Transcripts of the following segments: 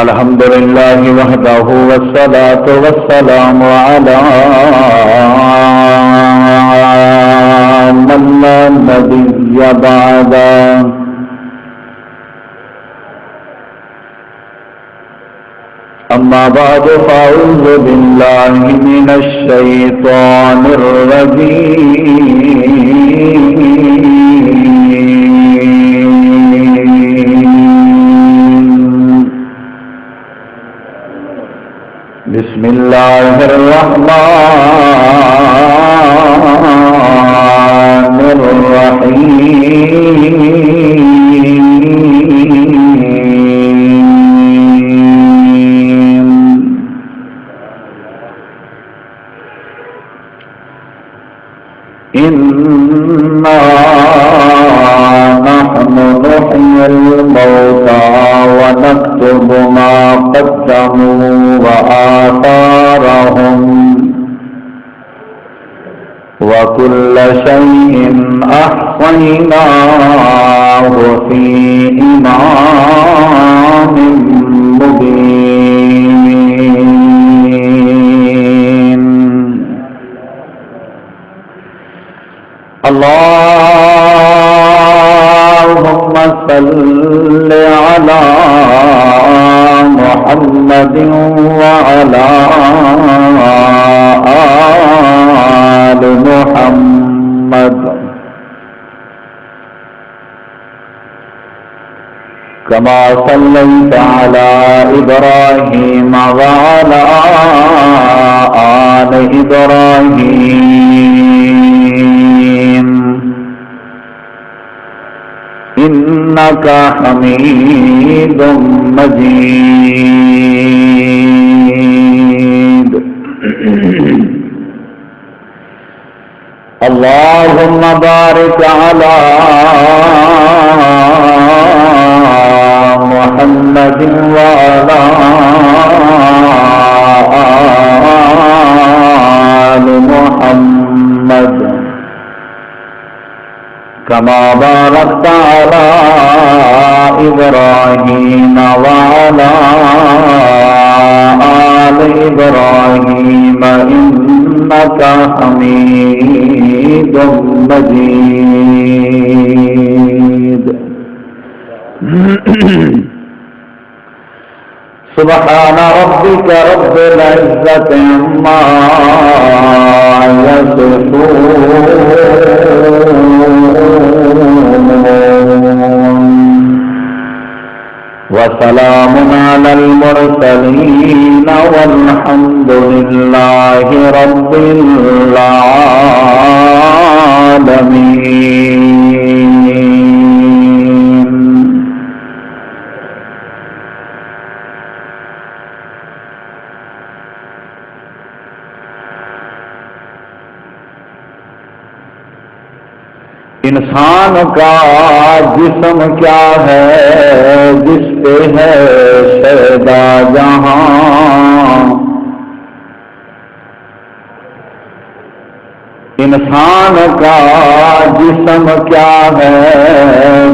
الحمد لله وحده والصلاة والسلام على من لا نبي بعده. أما بعد فأعوذ بالله من الشيطان الرجيم. بسم الله الرحمن الرحيم. إنا نحن نحيي الموتى ونكتب ما قدموا وآثارهم وكل شيء أحصيناه في إمام مبين. اللهم صل على محمد وعلى آل محمد كما صليت على إبراهيم وعلى آل إبراهيم إنك حميد مجيد. اللهم بارك على محمد وعلى آل محمد كما باركت على إبراهيم وعلى آل إبراهيم إنك حميد مجيد. سبحان ربك رب العزة عما يصفون وسلام على المرسلين والحمد لله رب العالمين. انسان کا جسم کیا ہے جس پہ ہے شیدا جہاں. انسان کا جسم کیا ہے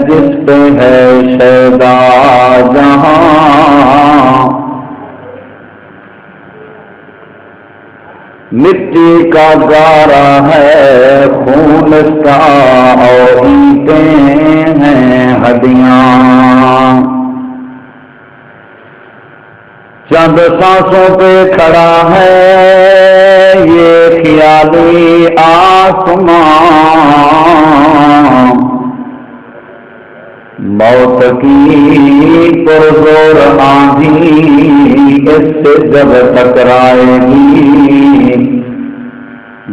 جس پہ ہے شیدا جہاں. مٹی کا گارا ہے خون اس کا اور اینٹیں ہیں ہڈیاں. چند سانسوں پہ کھڑا ہے یہ خیالی آسمان. موت کی پرزور آندھی اس سے جب ٹکرائے گی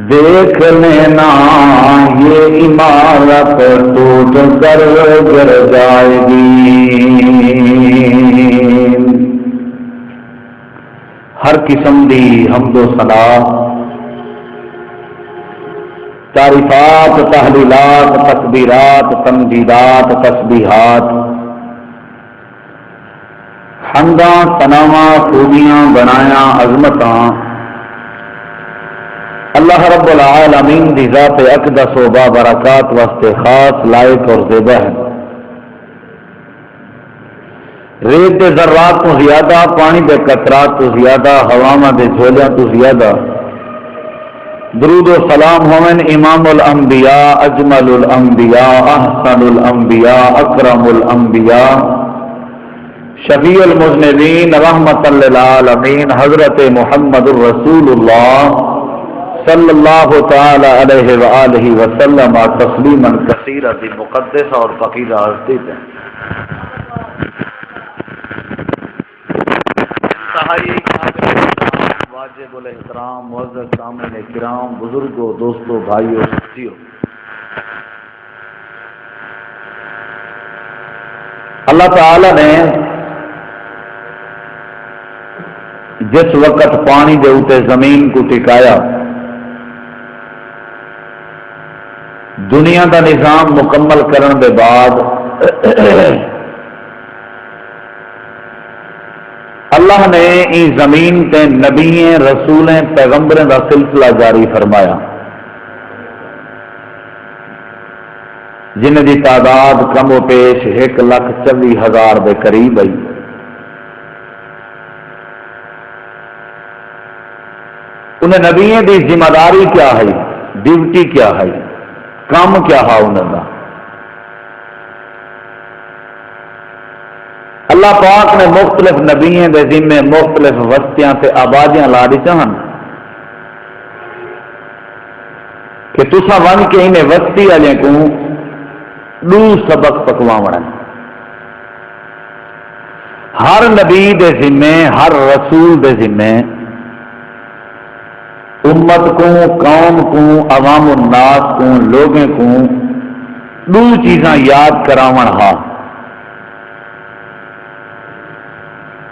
دیکھ لینا یہ عمارت ٹوٹ کر گر جائے گی. ہر قسم دی حمد و ثنا تعریفات تحلیلات تکبیرات تمجیدات تسبیحات حمداں ثناواں خوبیاں بنایاں عظمتاں اللہ رب العالمین دی ذات اقدس و بابرکات واسطے خاص لائق اور زیبا ہے. ریت کے ذرات تو زیادہ، پانی کے قطرات تو زیادہ، ہواواں دے جھولیاں تو زیادہ درود و سلام ہومن امام الانبیاء، اجمل الانبیاء، احسن الانبیاء، اکرم الانبیاء، شفیع المذنبین، رحمت للعالمین، حضرت محمد الرسول اللہ صلی اللہ تعالی علیہ وآلہ وسلم تسلیما کثیرا دی مقدس اور فقیرہ ہستی ہے۔ انتہائی واجب الاحترام معزز سامعین کرام، بزرگوں، دوستوں، بھائیوں، ساتھیوں، اللہ تعالی نے جس وقت پانی دے اوتے زمین کو ٹکایا، دنیا دا نظام مکمل کرن دے بعد اللہ نے اس زمین تے نبییں، رسولیں، پیغمبریں دا سلسلہ جاری فرمایا، جن دی تعداد کم و پیش 1,24,000 دے قریب آئی۔ انہیں نبییں دی ذمہ داری کیا ہے، ڈیوٹی کیا ہے، کام کیا ہے انہوں کا؟ اللہ پاک نے مختلف نبیوں دے ذمے مختلف وستیاں تے آبادیاں لا دی چاہن کہ تسا ون کے انہیں وستی والے کو دو سبق پکواونا ہے۔ ہر نبی دے ذمے، ہر رسول دے ذمے امت کو، قوم کو، عوام الناس کو، لوگوں کو دو چیزاں یاد کراون ہا۔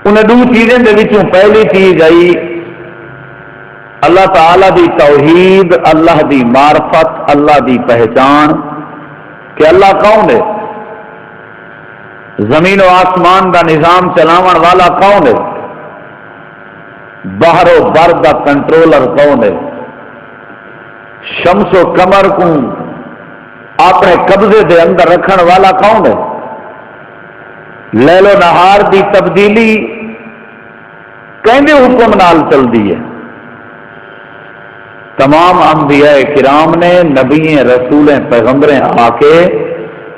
انہیں دو چیزیں دے وچوں پہلی چیز آئی اللہ تعالی دی توحید، اللہ دی معرفت، اللہ دی پہچان کہ اللہ کون ہے، زمین و آسمان دا نظام چلاون والا کون ہے، بحر و بر دا کنٹرولر کون ہے، شمس و قمر کو اپنے قبضے دے اندر رکھن والا کون ہے، لیل و نہار دی تبدیلی کہندے حکم نال چل دی ہے۔ تمام انبیاء کرام نے، نبییں، رسولیں، پیغمبریں آ کے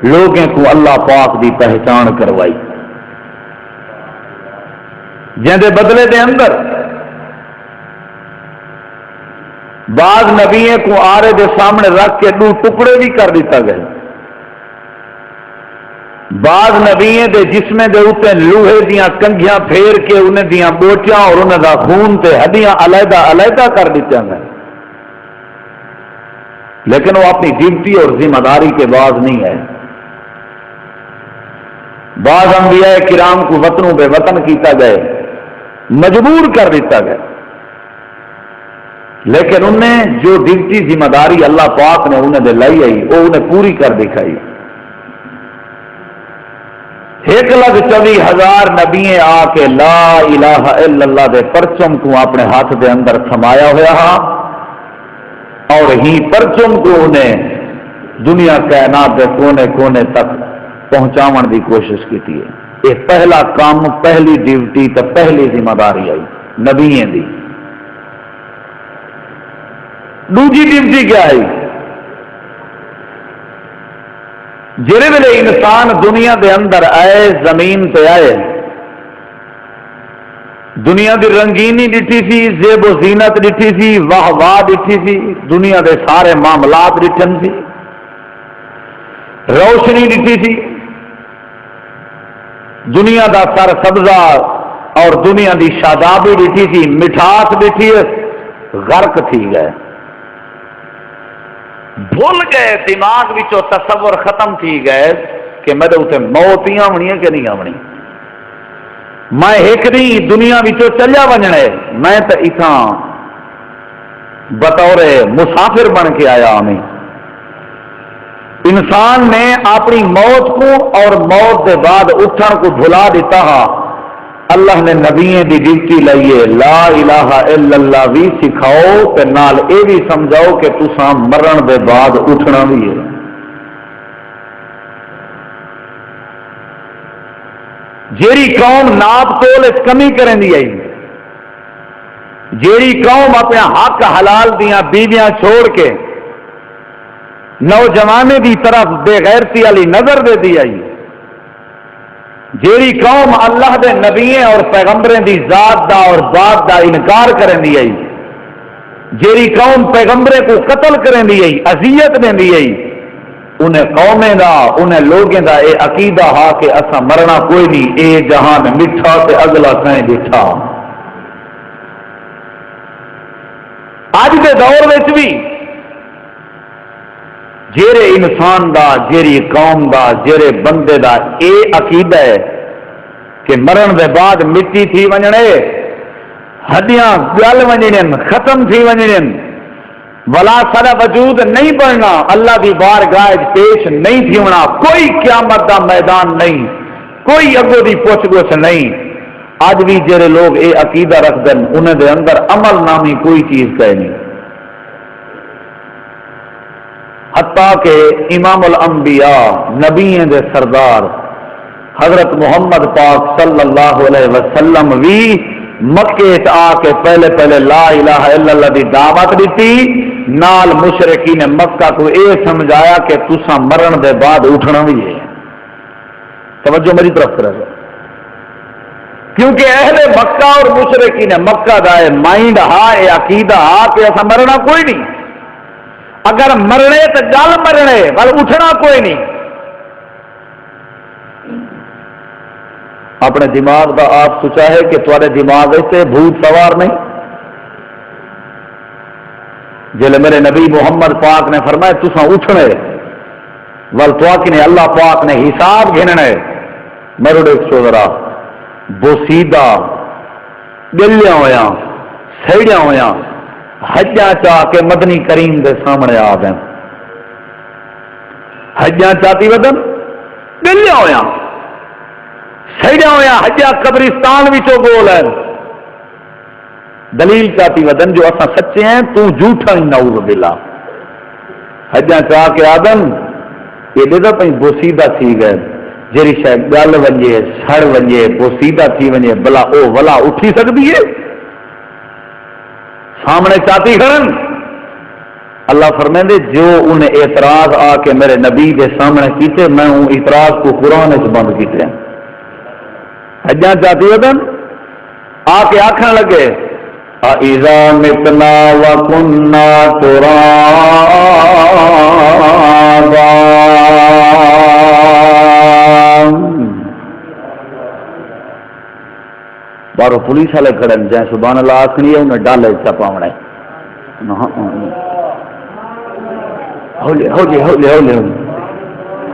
لوگوں کو اللہ پاک دی پہچان کروائی، جن دے بدلے دے اندر بعض نبیوں کو آرے دے سامنے رکھ کے دو ٹکڑے بھی کر دیتا گئے، بعض نبیوں دے جسمے دے اوپر لوہے دیاں کنگھیاں پھیر کے انہیں دیاں بوٹیاں اور انہیں دا خون تے ہڈیاں علیحدہ علیحدہ کر دیتے ہیں، لیکن وہ اپنی ڈیوٹی اور ذمہ داری کے باز نہیں ہے۔ بعض انبیاء کرام کو وطنوں بے وطن کیتا گئے، مجبور کر دیتا گیا، لیکن انہیں جو ڈیوٹی ذمہ داری اللہ پاک نے انہیں دے لائی آئی وہ انہیں پوری کر دکھائی۔ 1,24,000 نبییں آ کے لا الہ الا اللہ دے پرچم کو اپنے ہاتھ دے اندر تھمایا ہوا ہا، اور ہی پرچم کو انہیں دنیا کائنات دے کونے کونے تک پہنچاون دی کوشش کی تھی۔ یہ پہلا کام، پہلی ڈیوٹی تے پہلی ذمہ داری آئی نبییں دی۔ دوسری ڈیوٹی کیا ہے؟ جڑے ویلے انسان دنیا دے اندر آئے، زمین پہ آئے، دنیا دی رنگینی ڈٹھی سی، زیب و زینت ڈٹھی سی، واہ واہ ڈٹھی سی، دنیا دے سارے معاملات ڈٹھن سی، روشنی ڈٹھی سی، دنیا دا سر سبزہ اور دنیا دی شادابی ڈٹھی سی، مٹھاس ڈٹھی، غرق تھی گئے، بھول گئے، دماغ وچوں تصور ختم تھی گئے کہ میرے اتنے موت ہی آنی ہے کہ نہیں آنی، میں ایک نہیں دنیا وچوں چلیا بننا ہے، میں تو اتنا بطور مسافر بن کے آیا ہمیں۔ انسان نے اپنی موت کو اور موت کے بعد اٹھن کو بھلا دیتا ہا۔ اللہ نے نبییں دی ڈیوٹی لائیے، لا الہ الا اللہ بھی سکھاؤ تے نال اے بھی سمجھاؤ کہ تساں مرن دے بعد اٹھنا بھی ہے۔ جیری قوم ناپ تول اس کمی کریں دی آئی، جیری قوم اپنے حق حلال دیاں بیویاں چھوڑ کے نوجوانے دی طرف بے غیرتی والی نظر دے دی آئی، جیری قوم اللہ دے نبییں اور پیغمبریں دی ذات دا اور بات دا انکار کریں دی آئی، جیری قوم پیغمبریں کو قتل کریں دی آئی، اذیت دیں دی آئی، انہیں قومیں دا انہیں لوگیں دا اے عقیدہ ہا کہ اسا مرنا کوئی نہیں، اے جہان مٹھا تے اگلا سائیں دٹھا۔ آج دے دور وچ بھی جیرے انسان دا، جیری قوم دا، جیرے بندے دا اے عقیدہ ہے کہ مرن دے بعد مٹی تھی ونجنے، ہڈیاں گل ونجنن، ختم تھی ونجنن، ولا سارا وجود نہیں بننا، اللہ دی بارگاہ پیش نہیں تھی ہونا، کوئی قیامت دا میدان نہیں، کوئی اگو دی پوچھ گچھ نہیں۔ آج بھی جڑے لوگ اے عقیدہ رکھ دن انہیں دے اندر عمل نامی کوئی چیز کہے نہیں، حتیٰ کہ امام الانبیاء نبیوں دے سردار حضرت محمد پاک صلی اللہ علیہ وسلم بھی مکے آ کے پہلے لا الہ الا اللہ دی دعوت دیتی، نال مشرکین مکہ کو اے سمجھایا کہ تسا مرن دے بعد اٹھنا بھی ہے۔ توجہ میری طرف کرے گا، کیونکہ اہل مکہ اور مشرکین مکہ دا اے مائنڈ ہا، اے عقیدہ ہا کہ ایسا مرنا کوئی نہیں، اگر مرنے تو گل مرنے بل اٹھنا کوئی نہیں۔ اپنے دماغ دا آپ سوچا ہے کہ تھوڑے دماغ سے بھوت سوار نہیں؟ جلے میرے نبی محمد پاک نے فرمایا تساں اٹھنے ول تو نے اللہ پاک نے حساب گھننے، میرے ایک سوذرا بوسیدہ گلیاں ہویاں سیڑیاں ہویاں حجاں چاہ کے مدنی کریم دے سامنے آ گئے، حجاں چاہتی ودن گلیاں ہویاں سیڑیاں ہویاں حجاں قبرستان وچوں بول ہے، دلیل چاہتی ودن جو اساں سچے ہیں تو جھوٹا ہی، نعوذ باللہ۔ حجاں چاہ کے آدم یہ دے پہ بوسیدہ تھی گئے، جیری شاید گل ونجے سڑ ونجے بوسیدہ تھی ونجے بلا او ولا اٹھی سکتی ہے سامنے چاہتی کھڑن؟ اللہ فرمیندے جو انہیں اعتراض آ کے میرے نبی دے سامنے کیتے میں ان اعتراض کو قرآن سے بند کیتے ہیں۔ حجاں چاہتی ودن آ کے آکھن لگے اِذَا مِتْنَا وَكُنَّا تُرَابًا، بارو پولیس والے کھڑن جائیں سبحان اللہ آخنی ہے انہیں ڈالے چپاونا ہے، ہولے ہولے ہولے ہولے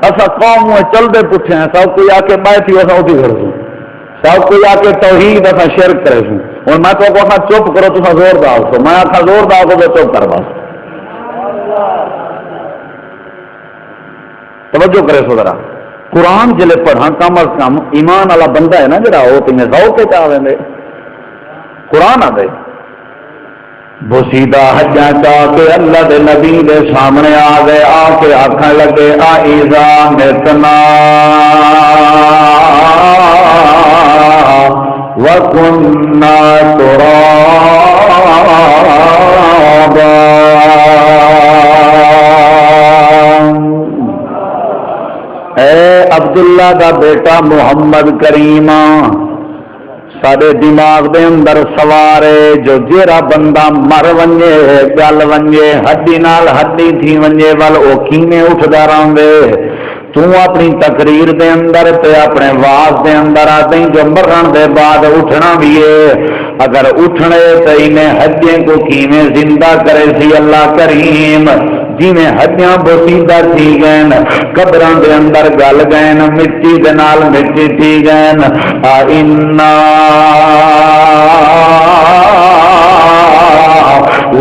ایسا قوم ہوئے چل دے پٹھے ہیں، سب کوئی آ کے بیٹھی ویسا اٹھی کر سوں، سب کوئی آ کے توحید ایسا شرک کرے سوں، اور میں تو آخا چپ کرو تو زور داؤ تو میں آخا زور داؤ تو چپ کر بس۔ توجہ کرے سو ذرا، قرآن جلے پڑھا کم از کم ایمان والا بندہ ہے نا جڑا وہ تمہیں ذوق کے چاہ دیں قرآن آ دے بوسیدہ حجاں چاہ کے اللہ دے نبی دے سامنے آ گئے، آ کے آکھن لگے اِذَا مِتْنَا وَكُنَّا تُرَابًا، اے عبداللہ دا بیٹا محمد کریم سارے دماغ دے اندر سوارے جو جیرا بندہ مر ونجے گل ونجے ہڈی نال ہڈی تھی ونجے ول او کیویں اٹھدا رہندے، تو اپنی تقریر دے اندر تے اپنے واز دے اندر آدیں جو مرن دے بعد اٹھنا بھی ہے، اگر اٹھنے تے انہیں ہڈیاں کو کیویں زندہ کرے سی اللہ کریم، جی میں ہڈیاں بوسیدہ تھی گئن قبراں دے اندر گل گئن مٹی دے نال مٹی تھی گئن اِنَّا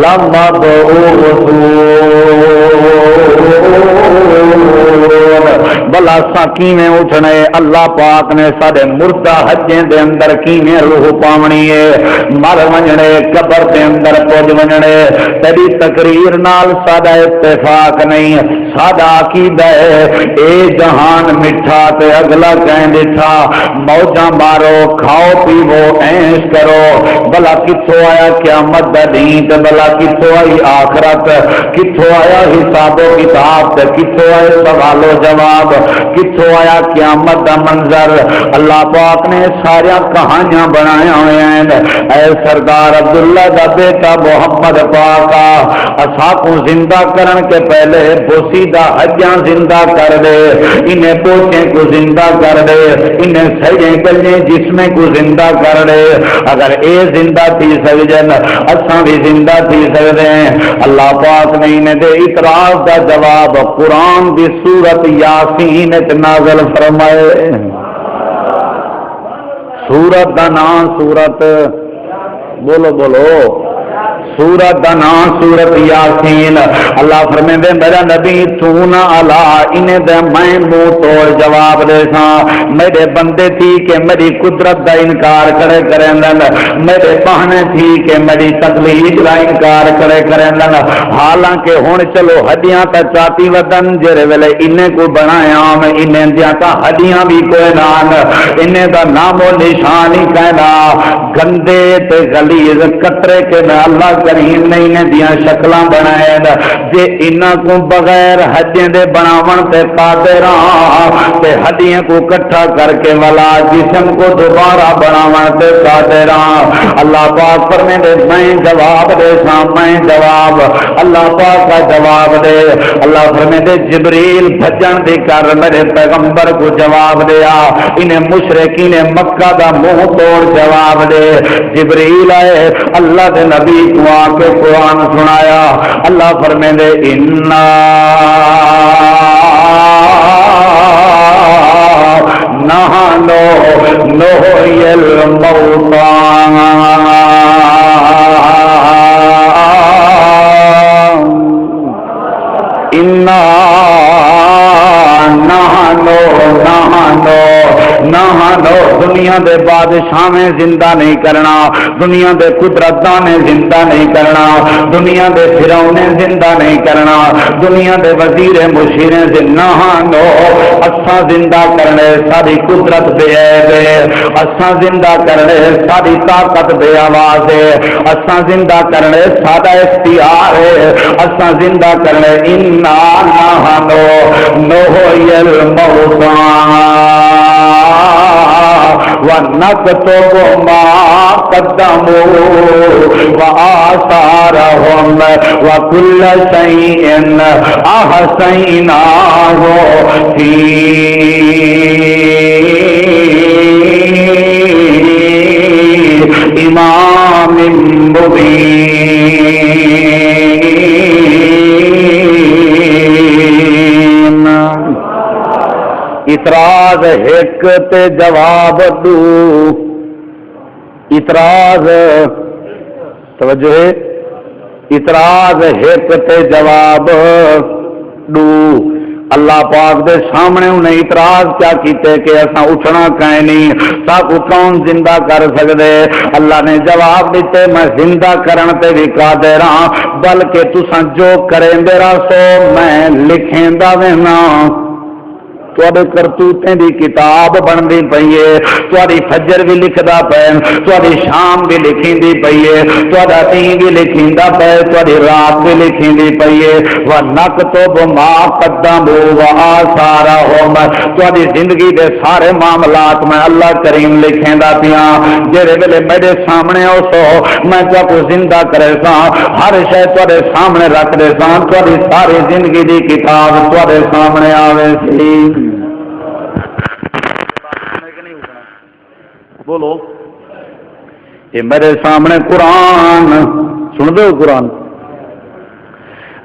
لَمَبْعُوثُونَ، بلا سا کیویں اٹھنے اللہ پاک نے سارے مردہ حجیں دے اندر کیویں روح پاونی ہے، مر ونجنے قبر دے اندر پج ونجنے، تیری تقریر نال ساڈا اتفاق نہیں، ساڈا عقیدہ ہے اے جہان مٹھا تے اگلا کہیں دٹھا موجاں مارو کھاؤ پیو عیش کرو بلا کتھوں آیا قیامت دا دین تے بلا کتھوں آئی آخرت کتھوں آیا حساب و کتاب تے کتھوں آئے سوال و جواب کتھوں آیا قیامت دا منظر اللہ پاک نے سارا کہانیاں بنایا ہوئے ہیں اے سردار عبداللہ دا بیٹا محمد پاک اسا کو زندہ کرن کے پہلے بوسیدہ حجاں زندہ کر دے انہیں پوچھیں کو زندہ کر دے انہیں سجیں کلیں جسمیں کو زندہ کر دے اگر اے زندہ تھی سجن اساں بھی زندہ تھی سکتے ہیں اللہ پاک نے انہیں دے اعتراض دا جواب قرآن دی سورت یاسین نازل فرمائے سورت دا نام سورت بولو بولو سورت دا نام سورت یاسین اللہ فرمیندے میرا نبی تو نہ الا انہیں دے میں منہ توڑ جواب دے ساں میرے بندے تھی کہ میری قدرت دا انکار کرے کریں میرے بہنے تھی کہ میری تکلیف دا انکار کرے کریں حالانکہ ہون چلو ہڈیاں تا چاتی ودن جرے ویلے انہیں کو بنایا میں انہیں دیا تا ہڈیاں بھی کوئی نان انہیں دا نام و نشان ہی کہنا گندے تے غلیظ کترے کے میں اللہ کریم نے انہیں دیا شکلاں بنائے جے انہاں کو بغیر ہڈیاں دے بناون تے قادر تے ہڈیاں کو کٹھا کر کے والا جسم کو دوبارہ بناون تے قادر اللہ پاک فرمیندے میں جواب دے ساں میں جواب اللہ پاک کا جواب دے اللہ فرمیندے جبریل بھجن دے کر میرے پیغمبر کو جواب دیا انہیں مشرکین مکہ دا منہ توڑ جواب دے جبریل آئے اللہ دے نبی کو آ کے قرآن سنایا اللہ فرمیندے انا نحنو نحیی الموتى انا نحنو دنیا دے بادشاہ میں زندہ نہیں کرنا دنیا دے قدرتاں نے زندہ نہیں کرنا دنیا دے فرعون نے زندہ نہیں کرنا دنیا دے وزیر مشیریں زندہ نو اساں زندہ کرنے ساری قدرت بے عیب اساں زندہ کرنے ساری طاقت بے آواز ہے اساں زندہ کرنے سارا اختیار ہے اساں زندہ کرنے انا نحنو نحیی الموتى وَنَكْتُبُ مَا قَدَّمُوا وَآثَارَهُمْ وَكُلَّ شَيْءٍ أَحْصَيْنَاهُ فِي إِمَامٍ مُبِينٍ اعتراض ایک تے جواب دو اعتراض توجہ ہے اعتراض ایک تے جواب دو اللہ پاک دے سامنے انہیں اعتراض کیا کیتے کہ ایسا اٹھنا کہیں نہیں سب کون زندہ کر سکتے اللہ نے جواب دیتے میں زندہ کرن تے بھی قادر ہاں بلکہ تساں جو کریں میرا سو میں لکھیں دا وینا تھوڑے کرتوتیں دی کتاب بنتی پئی ہے تھوڑی فجر بھی لکھدا پے تھوڑی شام بھی لکھیندی پئی ہے تھوڑا دین بھی لکھیندا پے تھوڑی رات بھی لکھیندی پئی ہے وَنَكْتُبُ مَا قَدَّمُوا وَآثَارَهُمْ تھوڑی زندگی دے سارے معاملات میں اللہ کریم لکھیندا پیاں جڑے ویلے میرے سامنے ہو سو میں کو زندہ کرے ساں ہر شے تھوڑے سامنے رکھ دے ساں تھوڑی ساری زندگی دی کتاب تھوڑے سامنے آوے سی بولو یہ میرے سامنے قرآن سن دو قرآن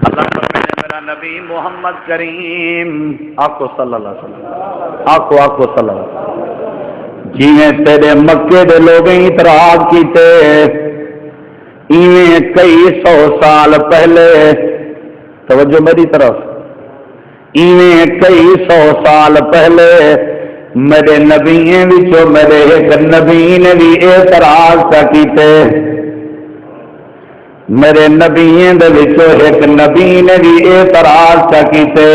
اللہ میرا نبی محمد کریم آکو صلی اللہ علیہ وسلم آکو صلی اللہ علیہ وسلم جیویں تیرے مکے دے لوگ اعتراض کیتے ایویں کئی سو سال پہلے توجہ میری طرف ایویں کئی سو سال پہلے میرے نبییں وچوں میرے ایک نبی نے بھی اعتراض کیتے میرے نبیین دے وچوں ایک نبی نے بھی اعتراض کیتے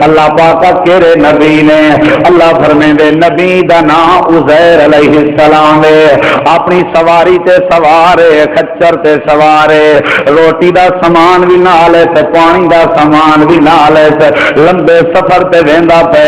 اللہ پاک کہڑے نبی نے اللہ فرمیندے نبی دا نام عزیر علیہ السلام ہے اپنی سواری تے سوارے خچر تے سوارے روٹی دا سامان بھی نال ہے تے پانی دا سامان بھی نال ہے لمبے سفر تے ویندا پے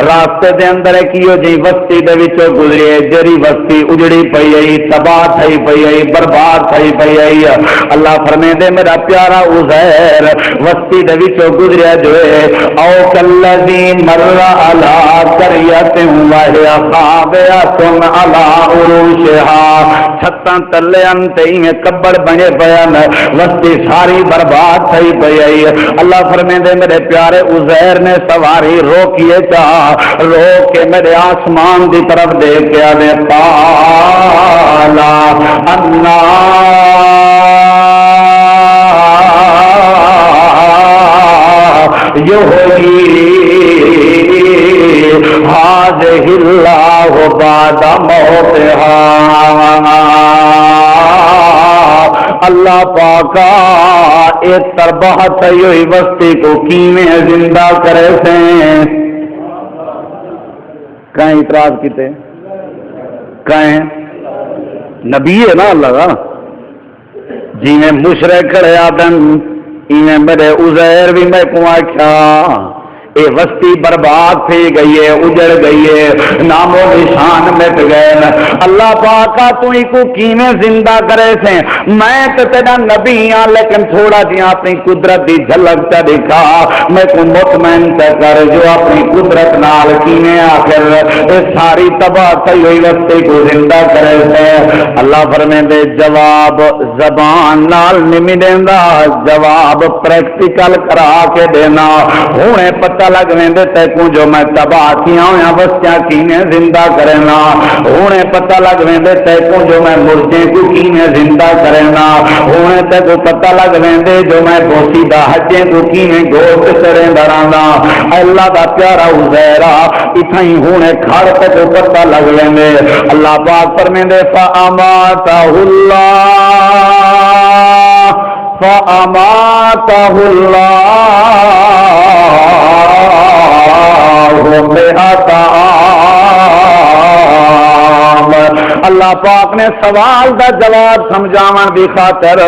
راستے دے اندر کیو جی بستی دے وچوں گزرے جڑی بستی اجڑی پئی ائی تباہ تھئی پئی ائی برباد تھئی پئی ائی اللہ فرمیندے میرا پیارا عزیر وسطی دے وچوں گزریا جو ہے او کلذی مر علی قریۃ وہی خاویۃ علی عروشها چھتاں تلے انتے کبڑ بنے پیان وسطی ساری برباد تھی پئی آئی اللہ فرمیندے میرے پیارے عزیر نے سواری روکیے چاہ روک کے میرے آسمان دی طرف دیکھ کے آنے پالا انا هذه الله بعد موتها اللہ پاکا ایک ترباہ ہوئی بستی کو کیویں زندہ کرے سے کہیں اعتراض کیتے کہیں نبی ہے نا اللہ کا جی میں مشرک کھڑے آدن انہیں میرے عزیر بھی میں کو آکھا اے وسطی برباد تھی گئی ہے اجڑ گئی ہے نام و نشان مٹ گئے اللہ پاکا تو ہی کو کیویں زندہ کرے سے میں تو تیرا نبی ہاں لیکن تھوڑا جی اپنی قدرت دی جھلک تے دکھا میں کو مطمئن تے کر جو اپنی قدرت نال کیویں آخر اے ساری تباہ تھی ہوئی وسطی کو زندہ کرے سے اللہ فرمیندے جواب زبان نال نہیں دیندا جواب پریکٹیکل کرا کے دینا ہونے پتہ لگ ویندے تے کو جو میں تباہ کیاں ہویا بستیاں کینے زندہ کرنا ہونے پتہ لگ ویندے تے کو جو میں مردے کو کینے زندہ کرنا ہونے تے کو پتہ لگ ویندے جو میں بوسیدہ حجے کو کینے گوشت کرے درانا اللہ دا پیارا عزیرا اتھائی ہونے کھڑ تے کو پتہ لگ ویندے اللہ پاک فرمیندے فاماتہ اللہ فاماتہ اللہ اللہ پاک نے سوال دا جواب سمجھاون دی خاطر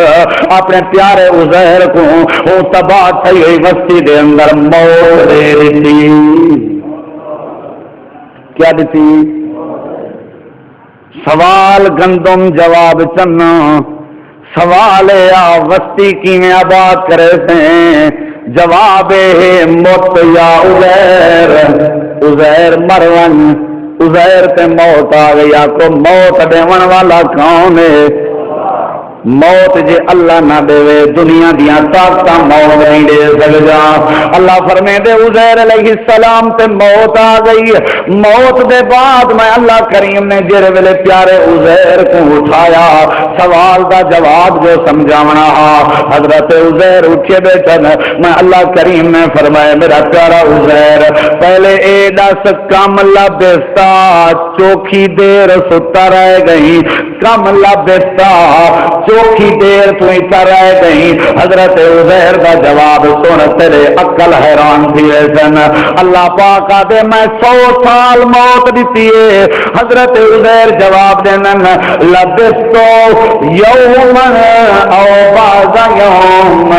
اپنے پیارے عزیر کو وہ تباہ تھی ہوئی بستی دے اندر موت دے دیتی کیا دیتی سوال گندم جواب چنا سوال آ وسطی کیویں آباد کرے سے جواب ہے موت یا عزیر عزیر مرون عزیر تے موت آ گیا کو موت دیون والا کون ہے موت جے اللہ نہ دے دنیا دیا طاقت موت نہیں دے سکتا اللہ فرمیندے عزیر علیہ السلام تے موت آ گئی موت دے بعد میں اللہ کریم نے جڑے ویلے پیارے عزیر کو اٹھایا سوال دا جواب جو سمجھاونا حضرت عزیر اٹھے بیٹھن میں اللہ کریم نے فرمایا میرا پیارا عزیر پہلے اے دس کم لبستا چوکھی دیر ستا رہ گئی کم لبستا چوکھی دیر تو اتنا رہ گئی حضرت عزیر کا جواب سن تیرے عقل حیران تھی سن اللہ پاک دے میں 100 سال موت دیتی ہے حضرت عزیر جواب دینن لبستو یوم او بعض یوم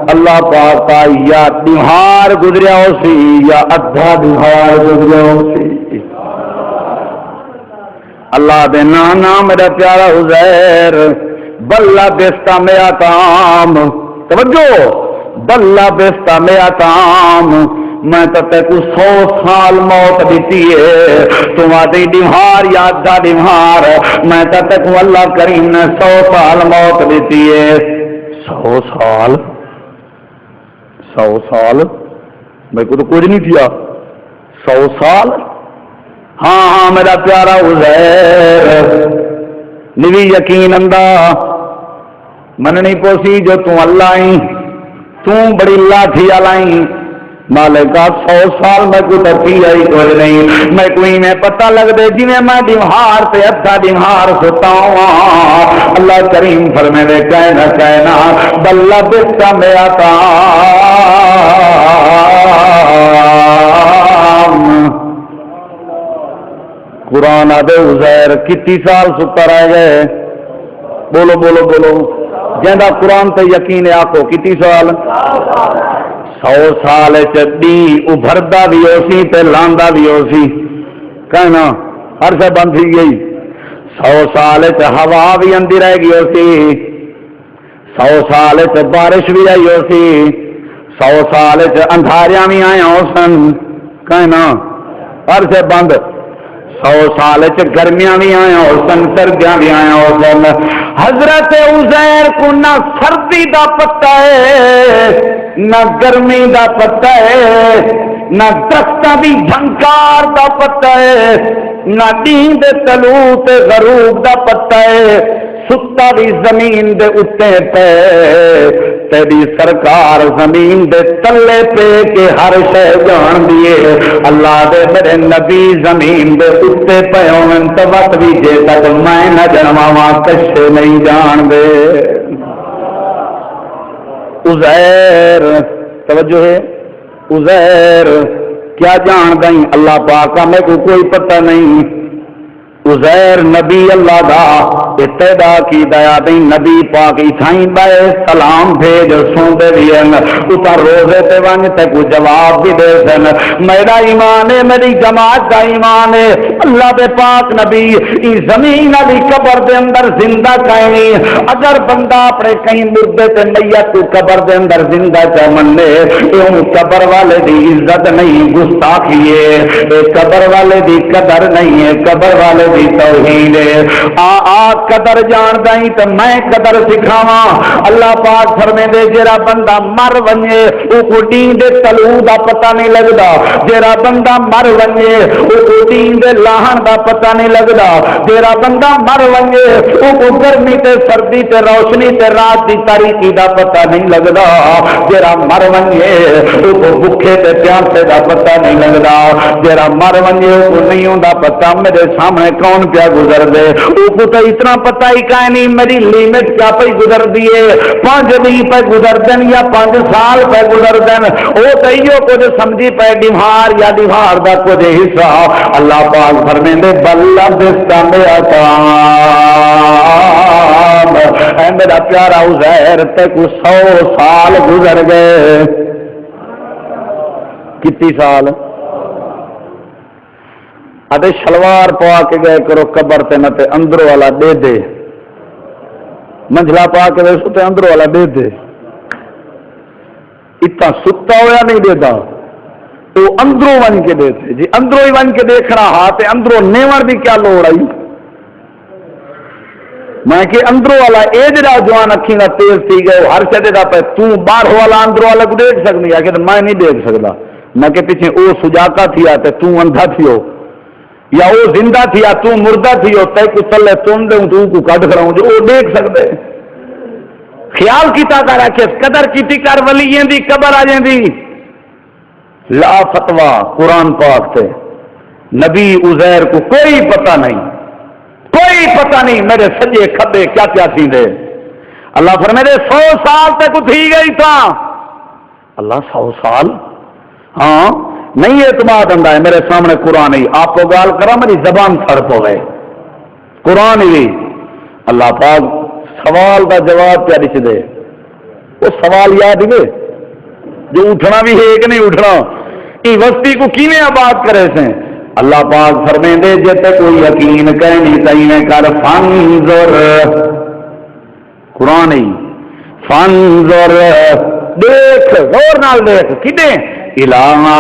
اللہ پاک یا دہار گزریا ہو سی یا ادھا دہار گزریا ہو سی اللہ دے نانا میرا پیارا عزیر بلّا بیستا میں کام توجہ بلّا بیستا میں کام میں تو تے کو 100 سال موت دیتی ہے تمہاری ڈمہار یا دا ڈمہار میں تو تے کو اللہ کریم نے 100 سال موت دیتی ہے 100 سال 100 سال میں کو تو کچھ نہیں کیا 100 سال ہاں میرا پیارا عزیر نوی یقین اندہ من نہیں پوسی جو تو اللہ ہی تو بڑی لاٹھی آلائی مالکا 100 سال میں کو ترتی آئی کوئی نہیں میں کوئی میں پتہ لگ دے جی میں بیمار تے اچھا بیمار ستا ہوں اللہ کریم فرمے دے کہنا بلّہ بستا میں آتا قرآن آدھے عزیر کتی سال ستا رہ گئے بولو بولو بولو جہاں قرآن تے یقین آکو کتی سال 100 سال چی ابھردا بھی ہو سی تے لاندا بھی ہو سی کہنا ہر سے بند تھی گئی 100 سال ہوا بھی اندھی رہ گئی ہو سی 100 سال بارش بھی آئی ہو سی 100 سال اندھاریاں بھی آیا ہو سن کہنا ہر سے بند 100 سال گرمیاں بھی آیا ہو سن سردیاں بھی آیا ہو سن حضرت عزیر کو نہ سردی دا پتہ ہے نہ گرمی دا پتہ ہے نہ درختاں دی جھنکار دا پتہ ہے نہ دین دے طلوع تے غروب دا پتہ ہے ستا بھی زمین دے اتے پہ تیری سرکار زمین دے تلے پہ کہ ہر شے جان دیے اللہ دے میرے نبی زمین دے اتے پہ ہوں تو وقت بھی جے تک میں نہ جنواں کشے نہیں جان دے عزیر توجہ ہے عزیر کیا جان دیں اللہ پاک کا میں کو کوئی پتہ نہیں عزیر نبی اللہ دا ابتدا کی دیا دیں نبی پاک ایتھائیں بے سلام بھیج سن دے دین اتر روزے تے ون تے کو جواب بھی دے سن میرا ایمان ہے میری جماعت کا ایمان ہے اللہ دے پاک نبی ای زمین علی قبر دے اندر زندہ کہیں اگر بندہ اپنے کہیں مردے تے میت کو قبر دے اندر زندہ چا مننے اون قبر والے دی عزت نہیں گستاخی ہے قبر والے دی قدر نہیں ہے قبر والے دی توحید آ قدر جان دیں تو میں قدر سکھاواں اللہ پاک فرمے دے جڑا بندہ مر ونجے او کو دین دے طلوع دا پتہ نہیں لگدا جڑا بندہ مر ونجے او کو دین دے لاہن دا پتہ نہیں لگدا جڑا بندہ مر ونجے او کو گرمی تے سردی تے روشنی تے رات دی تاریکی دا پتہ نہیں لگدا جڑا مر ونجے او کو بھوکے تے پیاسے دا پتہ نہیں لگدا جڑا مر ونجے او کو نہیں ہوندا پتہ میرے سامنے کون کیا گزر دے او کو تو اتنا پتہ ہی کا نہیں میری لیمٹ کیا پہ گزر دیے 5 دن پہ گزر دن یا 5 سال پہ گزر دن او تیو کچھ سمجھی پہ دیوار یا دیوار دا کچھ حصہ اللہ پاک فرمیندے بلّہ بستا میں آتا اے میرا پیارا عزیر تے کو 100 سال گزر گئے کتنی سال ادے شلوار پوا کے گئے کرو قبر تے نہ تے اندروں والا دے دے منجلا پا کے ویسو تے اندروں والا دے دے اتنا ستا ہویا نہیں دے دا تو اندروں ون کے دیتے جی اندروں ہی ون کے دیکھ رہا تے اندروں نیور بھی کیا لوڑ آئی میں کہ اندروں والا اے جڑا جوان اکھی نہ تیز تھی گئے ہر شے دا پہ تو باہر والا اندروں والا کو دیکھ سکتی ہے کہ میں نہیں دیکھ سکتا میں کہ پیچھے او سجاتا تھیا تے تو اندھا تھیو یا وہ زندہ تھی یا تو مردہ تھی ہو تے کچھ چلے تم دے تو کو کٹ کراؤں جو وہ دیکھ سکتے خیال کیتا کرا کہ قدر کیتی کر ولییں دی قبر آ جائیں دی لا فتوہ قرآن پاک تے نبی عزیر کو کوئی پتہ نہیں کوئی پتہ نہیں میرے سجے کھبے کیا کیا تھی دے اللہ فرمائے دے 100 سال تک تھی گئی تھا اللہ 100 سال ہاں نہیں اعتماد آتا ہے میرے سامنے قرآن ہی آپ کو گال کرا میری زبان سڑ پو گئے قرآن ہی اللہ پاک سوال کا جواب کیا لکھ دے وہ سوال یاد ہوئے جو اٹھنا بھی ہے کہ نہیں اٹھنا یہ وسطی کو کیویں آباد کرے سے اللہ پاک فرمائیں دے جتے کوئی یقین کہنی تینے کر فانظر قرآن ہی فانظر دیکھ غور نال دیکھ کدے الہ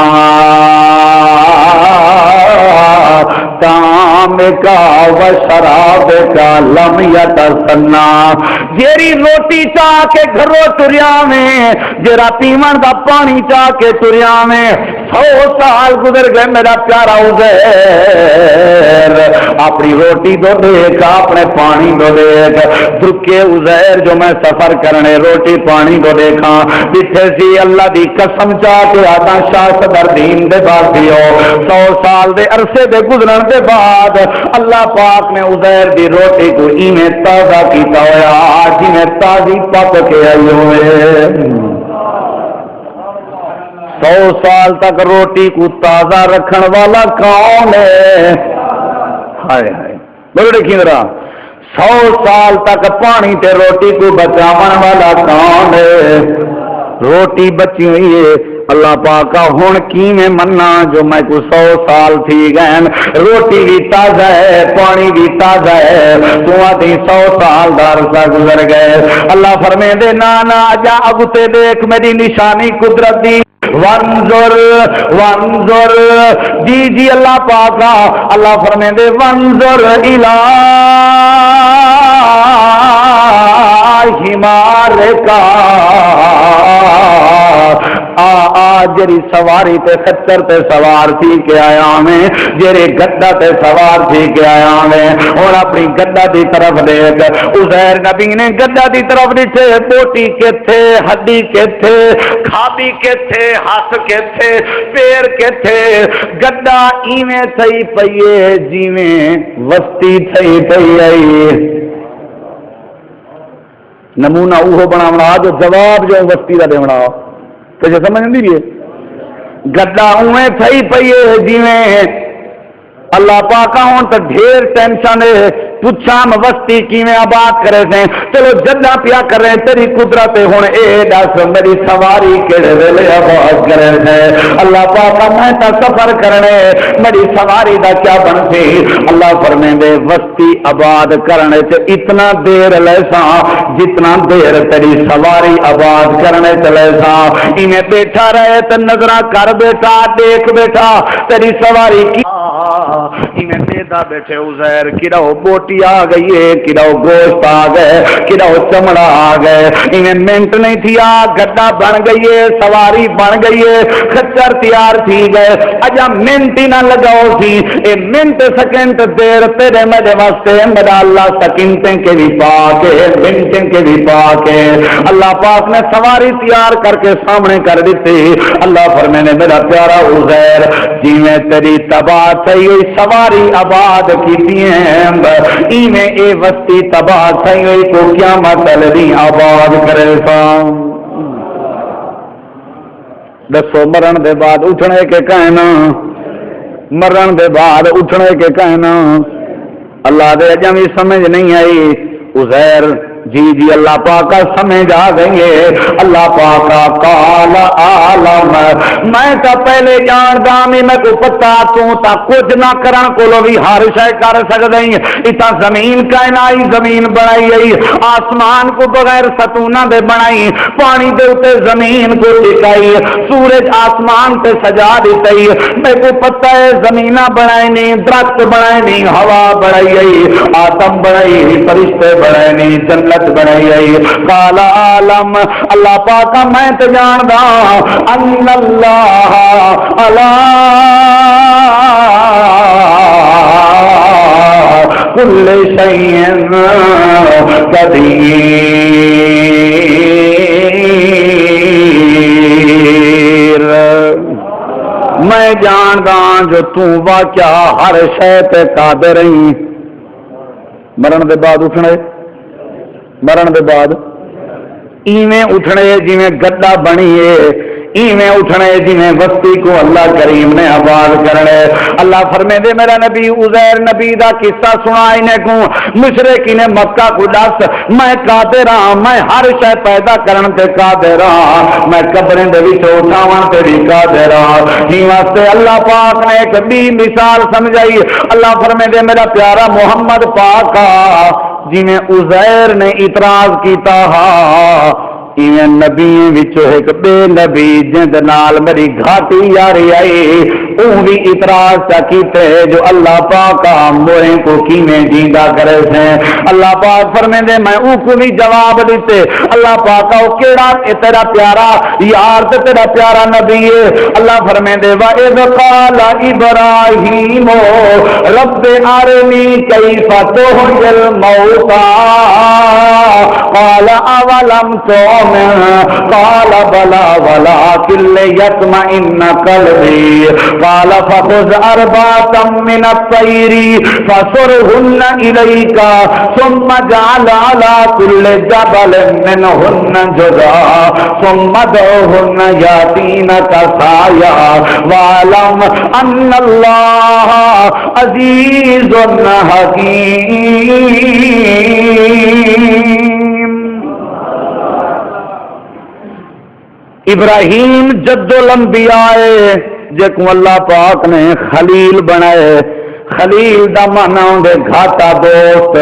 تام کا و شراب کا لم یتسنا جیری روٹی چاہ کے گھروں تریا میں جیرا پیمن دا پانی چاہ کے تریا میں 100 سال گزر گئے میرا پیارا عزیر اپنی روٹی تو دیکھ اپنے پانی تو دیکھ دکے عزیر جو میں سفر کرنے روٹی پانی تو دیکھا جتھے سی اللہ دی قسم چاہ کے آتا شاہ صدر دین دے باسی ہو 100 سال دے عرصے دے گزرن دے بعد اللہ پاک نے عزیر دی روٹی کو ایویں تازہ کیتا ہویا جویں تازی پک کے آئی ہوئے 100 سال تک روٹی کو تازہ رکھن والا کون ہے ہائے ہائے بولو دیکھیں ذرا 100 سال تک پانی تے روٹی کو بچاون والا کون ہے روٹی بچی ہوئی ہے اللہ پاکا ہن کیویں منا جو میں کو 100 سال تھی گئے روٹی بھی تازہ ہے پانی بھی تازہ ہے تو آتی 100 سال دا عرصہ گزر گئے اللہ فرمے دے نانا جا اب تے دیکھ میری نشانی قدرت دی وانظر وانظر جی اللہ پاکا اللہ فرمے دے وانظر الہ ہمار کا جری سواری تے خچر تے سوار تھی کے آیا میں جری گڈا تے سوار تھی کے آیا میں اور اپنی گڈا دی طرف دیکھ عزیر نبی نے گڈا دی طرف دیکھے بوٹی کے تھے ہڈی کے تھے کھابی کے تھے ہاتھ کے تھے پیر کے تھے گڈا ایویں تھئی پئیے جیویں وستی تھئی پئی آئی نمونہ اوہو بناونا جو جواب جو وستی دا دیونا تو جو سمجھ نہیں بھی ہے گڈا اویں تھئی پئیے جیویں اللہ پاکا ہوں تو ڈھیر ٹینشن ہے پوچھام وستی کیویں آباد کرے تھے چلو جدہ پیا کر رہے تیری قدرت ہوں اے دس میری سواری کیڑے ویلے آباد کرے تھے اللہ پاکا میں تا سفر کرنے میری سواری دا کیا بن سی اللہ فرمے دے وستی آباد کرنے سے اتنا دیر لے سا جتنا دیر تیری سواری آباد کرنے چلے سا انہیں بیٹھا رہے تو نظرہ کر بیٹھا دیکھ بیٹھا تیری سواری کی انہیں دیدہ بیٹھے عزیر کڑاؤ بوٹی آ گئی ہے کڑاؤ گوشت آ گئے کڑاؤ چمڑا آ گئے انہیں منٹ نہیں تھی گڈا بن گئی ہے سواری بن گئی ہے خچر تیار تھی گئے اجا منٹ ہی نہ لگاؤ سی اے منٹ سیکنڈ دیر تیرے میرے واسطے میرا اللہ سیکنڈیں کے بھی پاک ہے منٹیں کے بھی پاک ہے اللہ پاک نے سواری تیار کر کے سامنے کر دیتی اللہ فرمانے نے میرا پیارا عزیر جی میں تیری تباہ تھی ہوئی سواری آباد کی ایویں اے وستی تباہ تھی ہوئی کو کیا مطلب آباد کرے سا دسو مرن دے بعد اٹھنے کے کہنا مرن دے بعد اٹھنے کے کہنا اللہ دے جمی سمجھ نہیں آئی عزیر جی جی اللہ پاکا سمجھ آ گئی اللہ پاکا قال عالم میں تا پہلے جان دامی میں کو پتا تو تا کچھ نہ کرن کو لو بھی ہر شے کر سکدیں اتا زمین کائنائی زمین بنائی گئی آسمان کو بغیر ستونہ دے بنائی پانی دے اتے زمین کو ٹکائی سورج آسمان تے سجا دیتی میں کو پتا ہے زمینہ بنائی نہیں درخت بنائی نہیں ہوا بنائی گئی آدم بنائی فرشتے بنائی نہیں جنت بنائی گئی قال عالم اللہ پاکا میں تو جاندا ان اللہ علی کل شیء قدیر میں جاندا جو تو واقعہ ہر شے تے قادر رہی مرن دے بعد اٹھنے مرن دے بعد ایویں اٹھنے جویں گڈا بنیے ایویں اٹھنے جویں وستی کو اللہ کریم نے آباد کرنے اللہ فرمے دے میرا نبی عزیر نبی دا قصہ سنا انہیں کو مشرقین مکہ کو دس میں قادر ہاں میں ہر شے پیدا کرن تے قادر ہاں میں قبریں دے وچ اٹھاون تے بھی قادر ہاں ہی واسطے اللہ پاک نے ایک بھی مثال سمجھائی اللہ فرمے دے میرا پیارا محمد پاک جی میں عزیر نے اعتراض کیتا ایویں نبی وچوں ایک بے نبی جند نال میری گھاٹی یاری آئی وہ بھی اعتراض کیتے جو اللہ پاک موئے کو کیویں جیندا کرے سے اللہ پاک فرمیندے میں او کو بھی جواب دیتے اللہ پاک او کیڑا تیرا پیارا یار تے تیرا پیارا نبی ہے اللہ فرمیندے وا اذ قال ابراہیم رب ارنی کیف تحیی الموتى قال اولم تؤمن قال بلى ولكن ليطمئن قلبي قال فخذ أربعة من الطير فصرهن إليك ثم اجعل على كل جبل منهن جزءا ثم ادعهن يأتينك سعيا واعلم أن الله عزيز حكيم ابراہیم جد الانبیاء جے کو اللہ پاک نے خلیل بنائے خلیل دا معنی ہوندے گھاٹا دوست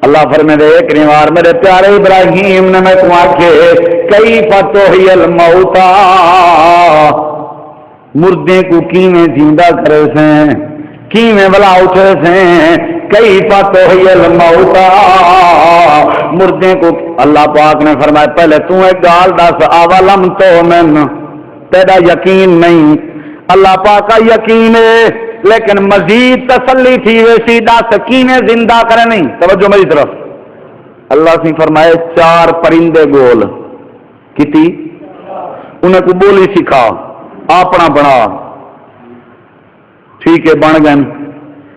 اللہ فرمائے ایک نوار میرے پیارے ابراہیم نے میں تمہاں کے کیف تحیی الموتى مردے کو کیویں زندہ کرے سے کیویں بلا اٹھے سے کیف تحیی الموتى مردے کو اللہ پاک نے فرمایا پہلے تو ایک گال دس اولم تؤمن تیرا یقین نہیں اللہ پاک کا یقین ہے لیکن مزید تسلی تھی ویسی دس کیویں زندہ کرے نہیں توجہ میری طرف اللہ سے فرمائے 4 پرندے گول کیتی انہیں کو بولی سکھا اپنا بنا ٹھیک ہے بن گئے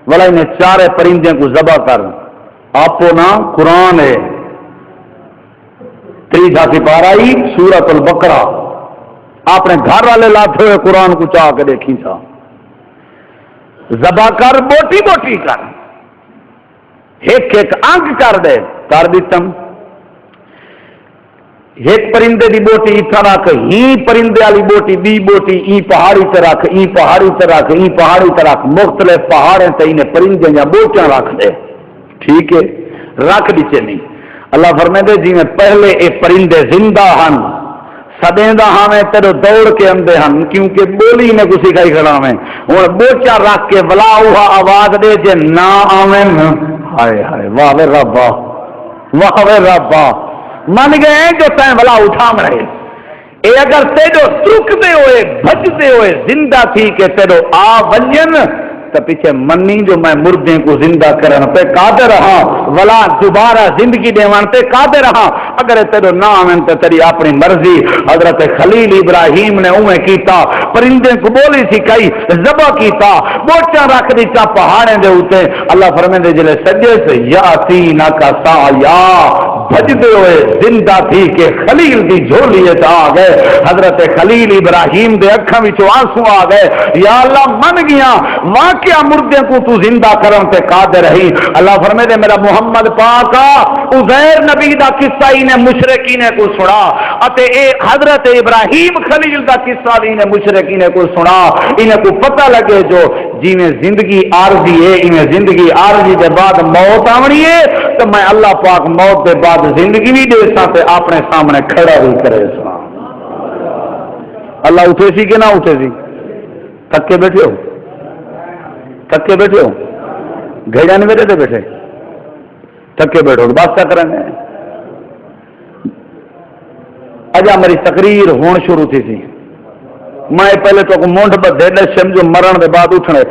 والا انہیں 4 پرندے کو ذبح کر آپ نا قرآن ہے 3 سپارہ سورۃ البقرہ اپنے گھر والے لاتے ہوئے قرآن کو چاہ کے دیکھی تھا ذبح کر بوٹی بوٹی کر ایک ایک انگ کر دے کر دیتم ایک پرندے دی بوٹی اتھا رکھ ہی پرندے والی بوٹی دی بوٹی ای پہاڑی تے رکھ ای پہاڑی تے رکھ ای پہاڑی تے رکھ مختلف پہاڑیں تے انہیں پرندے یا بوٹیاں رکھ دے ٹھیک ہے رکھ دیتے نہیں اللہ فرمائے جی میں پہلے اے پرندے زندہ ہن سدیندہ ہمیں تیرے دوڑ کے اندے ہن کیونکہ بولی نے کسی کھائی کھڑا میں اور بوچا رکھ کے بلا اوہا آواز دے جے نا آمین ہائے ہائے واہ وے ربا واہ وے ربا من گئے جو تین بلا اٹھا رہے اے اگر تیرو ترکتے ہوئے بھجتے ہوئے زندہ تھی کہ تیرو آ ونجن تو پیچھے منی جو میں مردے کو زندہ کرن پہ قادر رہا ولا دوبارہ زندگی دیوان پہ قادر رہا اگر تیرو نام تو تیری اپنی مرضی حضرت خلیل ابراہیم نے اویں کیتا پرندے کو بولی سکھائی ذبح کیتا بوٹیاں رکھ دیتا پہاڑیں دے اوتے اللہ فرمیندے جلے سجے سے یاتینا کا سایا بھجدے ہوئے زندہ تھی کہ خلیل دی جھولی آ گئے حضرت خلیل ابراہیم دے اکھاں وچوں آنسو آ گئے یا اللہ من گیا واقعہ مردے کو تو زندہ کرن تے قادر رہی اللہ فرمائے دے میرا محمد پاکا عزیر نبی دا قصہ انہیں مشرکین کو سنا اتے اے حضرت ابراہیم خلیل دا قصہ انہیں مشرکین کو سنا انہیں کو پتہ لگے جو جی میں زندگی عارضی ہے انہیں زندگی عارضی دے بعد موت آونی ہے تو میں اللہ پاک موت دے بعد زندگی بھی دے ساتے اپنے سامنے کھڑا بھی کرے سا اللہ اٹھے سی کہ نہ اٹھے سی تھکے بیٹھے ہو تھکے بیٹھے ہو گھڑیا نہیں بیٹھے بیٹھے تھکے بیٹھو بات کیا کریں گے اجا میری تقریر ہون شروع تھی سی میں پہلے تو مونڈ بدھے دسم جو مرن دے بعد اٹھنے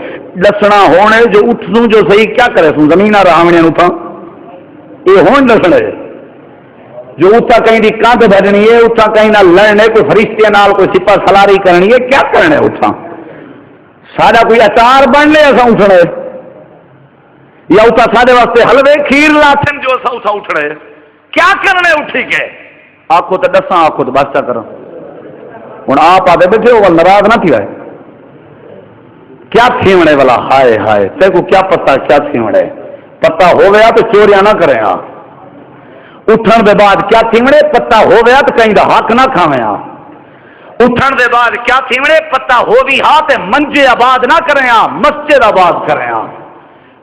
دسنا ہونے جو اٹھوں جو صحیح کیا کرے سوں زمین راہونے اٹھا یہ ہون دسنے جو اتھا کہیں دی کاندھ بھجنی ہے اتھا کہیں نہ لڑنے کوئی فرشتے نال کوئی سپا سلاری کرنی ہے کیا کرنے اتھا سارا کوئی اچار بننے ایسا اٹھنے یا اتھا سارے واسطے حلوے کھیر لاتھن جو ایسا اتھا اٹھنے کیا کرنے اٹھی کے آنکھوں تے دساں آنکھوں تے بات کیا کرو ہوں آپ آتے بیٹھے ہو ناراض نہ تھی آئے کیا تھیوڑے والا ہائے ہائے تے کو کیا پتا کیا تھیوڑے پتا ہو گیا تو چوریاں نہ کریں آپ اٹھن دے بعد کیا تھیوڑے پتا ہو گیا تو کہیں دا حق نہ کھاویں آپ اٹھن دے بعد کیا تھیوڑے پتا ہو بھی ہاں تے منجے آباد نہ کریں آپ مسجد آباد کریں آپ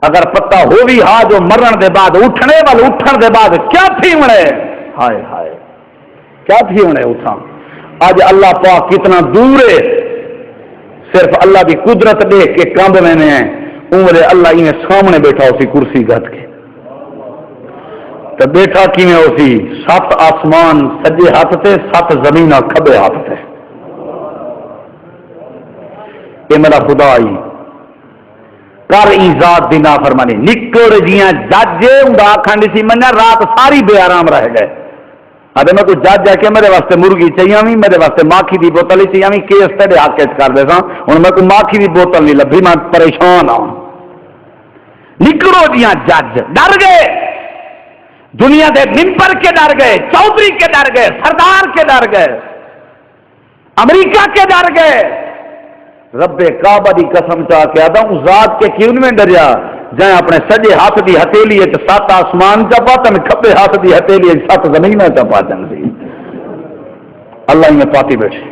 اگر پتا ہو بھی ہاں جو مرن دے بعد اٹھنے والے اٹھن دے بعد کیا تھیوڑے ہائے ہائے کیا تھیوڑے اٹھا آج اللہ پاک کتنا دور ہے صرف اللہ کی قدرت دیکھ کے کمب میں ہیں عمر اللہ انہیں سامنے بیٹھا اسی کرسی گھت کے تو بیٹھا کیویں اسی 7 آسمان سجے ہاتھ تے 7 زمین کھبے ہاتھ تے اے میرا خدا آئی کر ای ذات دی نافرمانی نکڑ جیاں جج اوندا آکھن سی منیا رات ساری بے آرام رہ گئے ادے میں کوئی جج ہے کہ میرے واسطے مرغی چاہیے بھی میرے واسطے ماکھی دی بوتل ہی چاہیے کیس تیرے حق کر دے سا ہوں میں کوئی ماکھی دی بوتل نہیں لبھی میں پریشان ہوں نکڑو جیاں جج ڈر گئے دنیا دے ممبر کے ڈر گئے چودھری کے ڈر گئے سردار کے ڈر گئے امریکہ کے ڈر گئے رب کعبہ دی قسم چاہ کے آدھا ہوں ذات کے کیوں میں ڈریا جائیں اپنے سجے ہاتھ دی ہتھیلی 7 آسمان چپاتن کھبے ہاتھ دی ہتھیلی 7 زمین چپاتن سی اللہ انہیں پاتی بیٹھے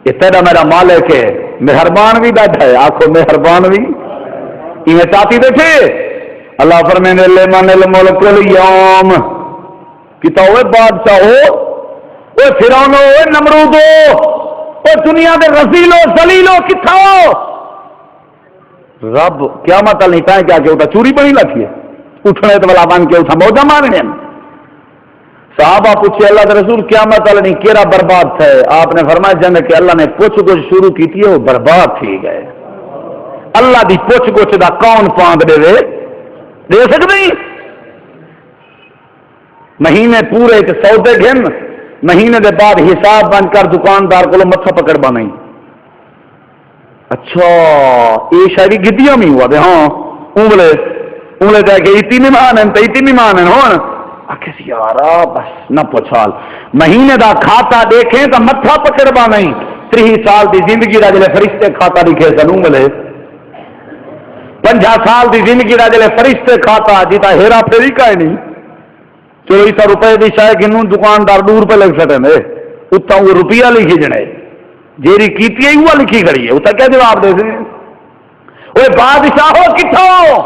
یہ تیرا میرا مالک ہے مہربان بھی بیٹھا ہے آنکھوں مہربان بھی انہیں چاہتی بیٹھے اللہ فرمینے لمن الملک اليوم کتا ہوئے بادشاہ ہو اوے فرعون اوے نمرود او دنیا دے رذیلو ذلیلو کتھا ہو رب قیامت نہیں کہیں کیا کہ وہ چوری بنی لکھی ہے اٹھنے تو والا بن کے اتنا موجہ مارنے صحابہ پوچھے اللہ کے رسول قیامت والا نہیں کیرا برباد تھے آپ نے فرمایا جن کہ اللہ نے پوچھ گچھ شروع کی تھی وہ برباد تھی گئے اللہ دی پوچھ گچھ دا کون پاند دے سکتے مہینے پورے سودے گھن مہینے دے بعد حساب بن کر دکاندار کو متھا پکڑ بنائی اچھا یہ شاید گدیاں میں ہوا دے ہاں انگلے دے کہ اتی مہمان ہیں تو اتی مہمان ہیں ہون آکھے سی یارا بس نہ پوچھال مہینے دا کھاتا دیکھیں تو متھا پکڑ بنائی 30 سال دی زندگی دا جلے فرشتے کھاتا دکھے سن انگلے 50 سال دی زندگی دا جلے فرشتے کھاتا جیتا ہیرا پھیری کا نہیں چلو اس روپے دی شاید گنوں دکاندار 2 روپے لگ سکتے ہیں اتنا وہ روپیہ لکھی جنے جیری کیتی ہے وہ لکھی کھڑی ہے اتنا کیا جواب دے دیں وہ بادشاہ ہو کتھوں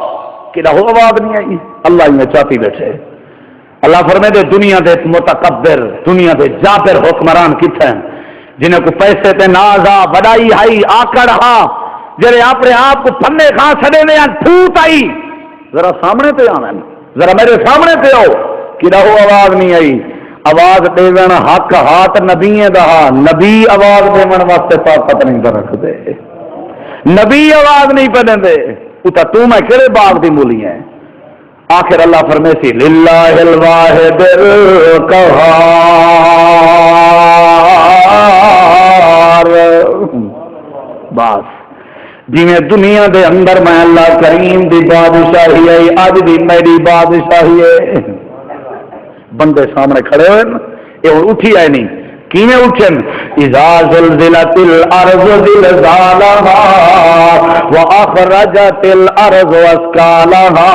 کہ ہو آواز نہیں آئی اللہ ہی چاہتی بیٹھے اللہ فرمے دے دنیا دے متکبر دنیا دے جابر حکمران کتھے ہیں جنہیں کو پیسے تے نازا بڑائی ہائی آکڑ ہاں جرے اپنے آپ کو پھنے کھاں چھڑے نے پھوت آئی ذرا سامنے پہ آنا ذرا میرے سامنے پہ آؤ کہ ہو آواز نہیں آئی آواز دیون حق ہاتھ نبی دہا نبی آواز دیون واسطے طاقت نہیں رکھ دے نبی آواز نہیں پڑھیں دے اتا تو میں کہڑے باغ دی مولی ہیں آخر اللہ فرمے سی للہ الواحد القہار بس جی میں دنیا دے اندر میں اللہ کریم دی بادشاہی ہے آج دی میری بادشاہی ہے بندے سامنے کھڑے ہوئے یہ اٹھی آئے نہیں کینے اٹھن اذا زلزلت الارض زلزالها واخرجت الارض اثقالها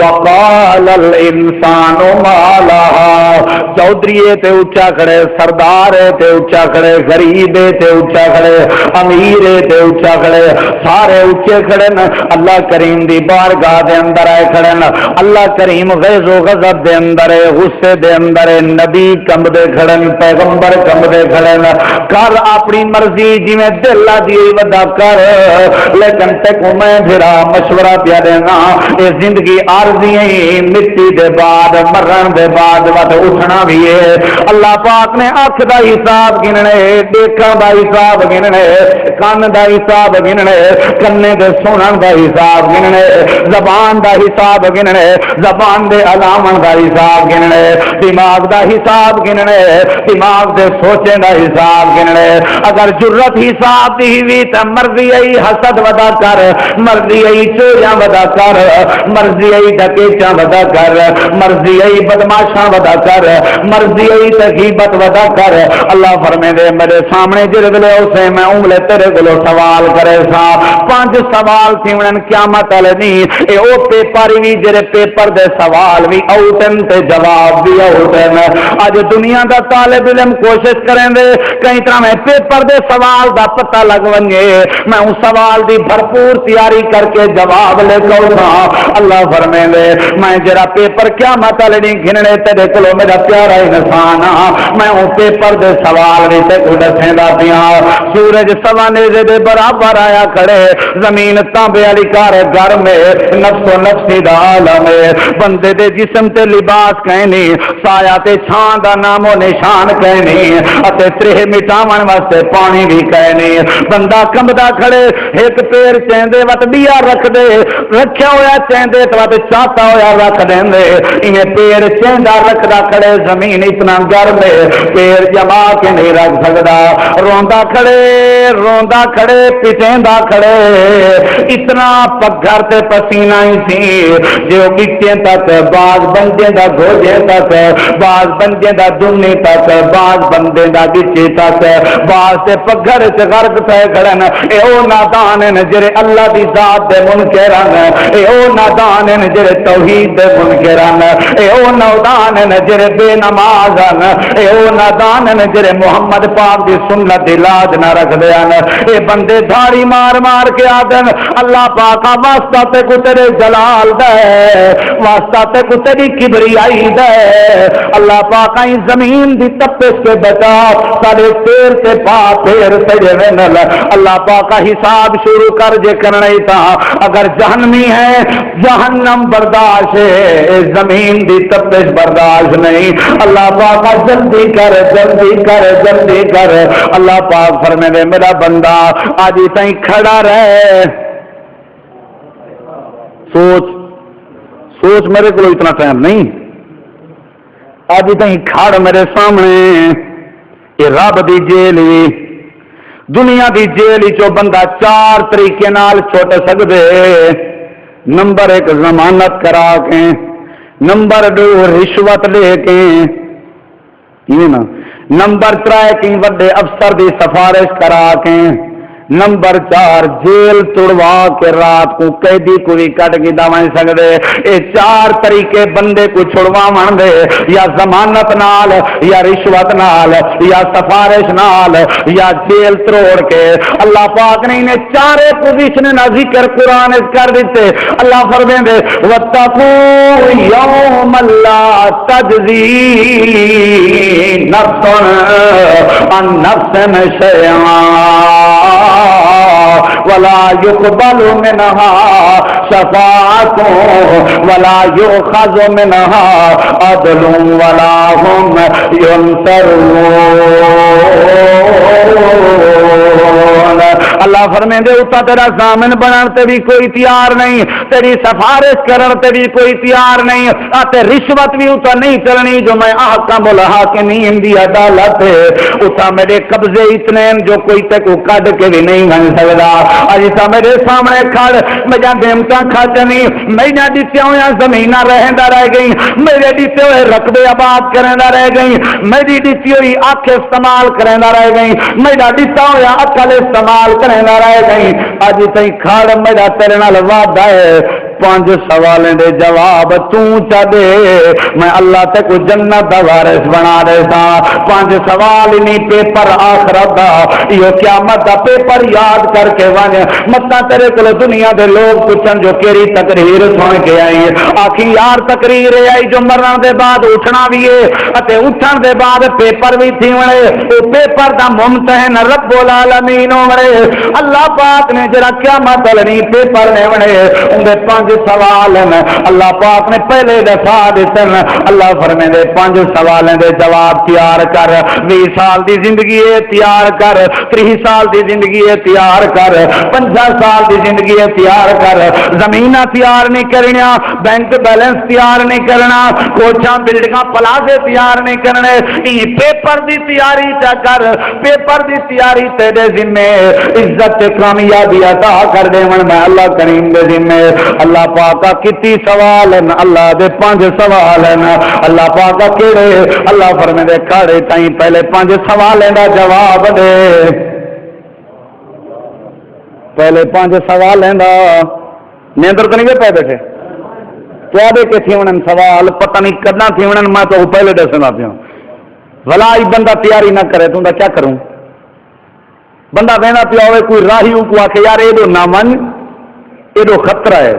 وقال الانسان ما لها چودھری تے اونچا کھڑے سردار تے اونچا کھڑے غریب تے اونچا کھڑے امیر تے اونچا کھڑے سارے اونچے کھڑے اللہ کریم دی بارگاہ دے اندر آئے کھڑے اللہ کریم غیظ و غضب دے اندر غصے دے اندر نبی کم دے کھڑے پیغمبر کم دے کھڑے کر اپنی مرضی جی میں دل دی ودا کر لیکن تک میں پھرا مشورہ پیا دینا یہ زندگی عارضی ہے مٹی دے بعد مرن دے بعد وقت اٹھنا بھی ہے اللہ پاک نے اکھ دا حساب گننے دیکھن دا حساب گننے کان دا حساب گننے کنے دے سنن دا حساب گننے زبان دا حساب گننے زبان دے علامن دا حساب گننے دماغ دا حساب گننے دماغ دے سوچیں دا حساب گننے اگر جرت حساب دی ہوئی تو مرضی ای حسد ودا کر مرضی ای چوریاں ودا کر مرضی ای ڈکیچاں ودا کر مرضی ای بدماشاں ودا کر مرضی ای تغیبت ودا کر اللہ فرمے دے میرے سامنے جرگلے اسے میں انگلے تیرے گلو سوال کرے سا 5 سوال تھیونن قیامت والے نہیں اے او پیپر بھی جڑے پیپر دے سوال بھی اوٹن تے جواب بھی اوٹن اج دنیا دا طالب علم کوشش کریں دے کئی طرح میں پیپر دے سوال دا پتہ لگ ونجے میں اس سوال دی بھرپور تیاری کر کے جواب لے کے اٹھا اللہ فرمے دے میں جڑا پیپر قیامت والے نہیں گھننے تیرے کولو میرا پیارا انسان میں او پیپر دے سوال نہیں تے کو دسیندا پیا سورج سوا نیزے دے برابر آیا کھڑے زمین تانبے والی کار گھر میں نفس و نفسی دا عالم بندے دے جسم تے لباس کہیں نہیں سایہ تے چھان دا نام و نشان کہیں نہیں اتے ترہ مٹاون واسطے پانی بھی کہیں نہیں بندہ کمبدا کھڑے ایک پیر چیندے وٹ بیا رکھ دے رکھیا ہویا چیندے وٹ چاہتا ہویا رکھ دیندے انہیں پیر چیندا رکھدا کھڑے زمین اتنا گرم ہے پیر جما کے نہیں رکھ سکدا روندا کھڑے پٹیندا کھڑے اتنا پگھر تے پسینہ ہی سی جو گٹیں تک باز بندے دا گوجے تک باز بندے دا دمنی تک باز بندے دا گچے تک باز تے پگھر چ غرق تے کھڑن اے او نادان نے جڑے اللہ دی ذات دے منکران اے او نادان نے جڑے توحید دے منکران اے او نادان نے جڑے بے نماز اے او نادان نے جڑے محمد پاک دی سنت دی لاج نہ رکھ دیان اے بندے دھاڑی مار مار کے آدن اللہ پاک واسطہ تے کو تیرے جلال دے واسطہ تے کو تیری کبریائی دے اللہ پاک ای زمین دی تپش سے بچا سارے پیر تے پا پیر تیرے وینل اللہ پاک حساب شروع کر جے کرنا ہی تھا اگر جہنمی ہے جہنم برداشت ہے زمین دی تپش برداشت نہیں اللہ پاک جلدی کر جلدی کر جلدی کر اللہ پاک فرمے دے میرا بندہ آج ہی تائیں کھڑا رہے سوچ میرے کو اتنا ٹائم نہیں آج ہی تائیں کھڑ میرے سامنے یہ رب دی جیلی دنیا دی جیلی چو بندہ 4 طریقے نال چھوٹ سکدے نمبر 1 ضمانت کرا کے نمبر 2 رشوت لے کے نمبر 3 کی وڈے افسر دی سفارش کرا کے نمبر 4 جیل توڑوا کے رات کو قیدی کو بھی کٹ کے داویں سکدے اے 4 طریقے بندے کو چھڑوا من دے یا ضمانت نال یا رشوت نال یا سفارش نال یا جیل توڑ کے اللہ پاک نے انہیں 4 پوزیشن نہ ذکر قرآن کر دیتے اللہ فرمائے واتقوا یوم لا تجزی نفس عن نفس شیئا ولا يقبل منها شفاعة ولا يؤخذ منها عدل ولا هم ينصرون اللہ فرمائے دے اتا تیرا ضامن بنن تے بھی کوئی تیار نہیں تیری سفارش کرن تے بھی کوئی تیار نہیں آتے رشوت بھی اتا نہیں چلنی جو میں احکم الحاکمین دی عدالت ہے اتا میرے قبضے اتنے جو کوئی تے کو کڈ کے بھی نہیں بن سکدا اج تا میرے سامنے کھڑ میں جا دیمتا کھچنی میں نہ دتیا ہویا زمیناں رہندا رہ گئی میرے دتے ہوئے رقبے آباد کرندا رہ گئی میری دتی ہوئی اکھ استعمال کرندا رہ گئی میرا دتا ہویا عقل استعمال کرندا رہ گئی اج تئی کھڑ میرا تیرے نال وعدہ ہے 5 سوالیں دے جواب تو چا دے میں اللہ تے کو جنت دا وارث بنا دے سا 5 سوال نہیں پیپر آخرت دا یہ قیامت دا پیپر یاد کر کے ون متا تیرے کول دنیا دے لوگ پوچھن جو کیڑی تقریر سن کے آئی آکھی یار تقریر آئی جو مرن دے بعد اٹھنا بھی ہے اتے اٹھن دے بعد پیپر بھی تھی وڑے او پیپر دا ممتحن رب العالمین وڑے اللہ پاک نے جڑا قیامت والے پیپر نے وڑے ان دے 5 سوال اللہ پاک نے پہلے دفعہ دیتے اللہ فرمے دے 5 سوالیں دے جواب تیار کر 20 سال دی زندگی تیار کر 30 سال دی زندگی تیار کر 50 سال دی زندگی تیار کر زمینہ تیار نہیں کرنا بینک بیلنس تیار نہیں کرنا کوچاں بلڈنگاں پلازے تیار نہیں کرنے پیپر دی تیاری چا کر پیپر دی تیاری تیرے ذمے عزت کامیابی عطا کر دے من میں اللہ کریم دے ذمے اللہ پاکا کتی سوال ہیں اللہ دے 5 سوال ہیں اللہ پاکا کیڑے اللہ فرمے دے کھڑے تائیں پہلے 5 سوال ہیں دا جواب دے پہلے 5 سوال ہیں دا نیندر تو نہیں پہ بیٹھے کیا دے کے تھی انہوں سوال پتہ نہیں کرنا تھی انہوں میں تو پہلے دے سنا تھی بھلا ایک بندہ تیاری نہ کرے تو کیا کروں بندہ کہنا پیا ہوئے کوئی راہی کو آ کے یار یہ نہ من یہ خطرہ ہے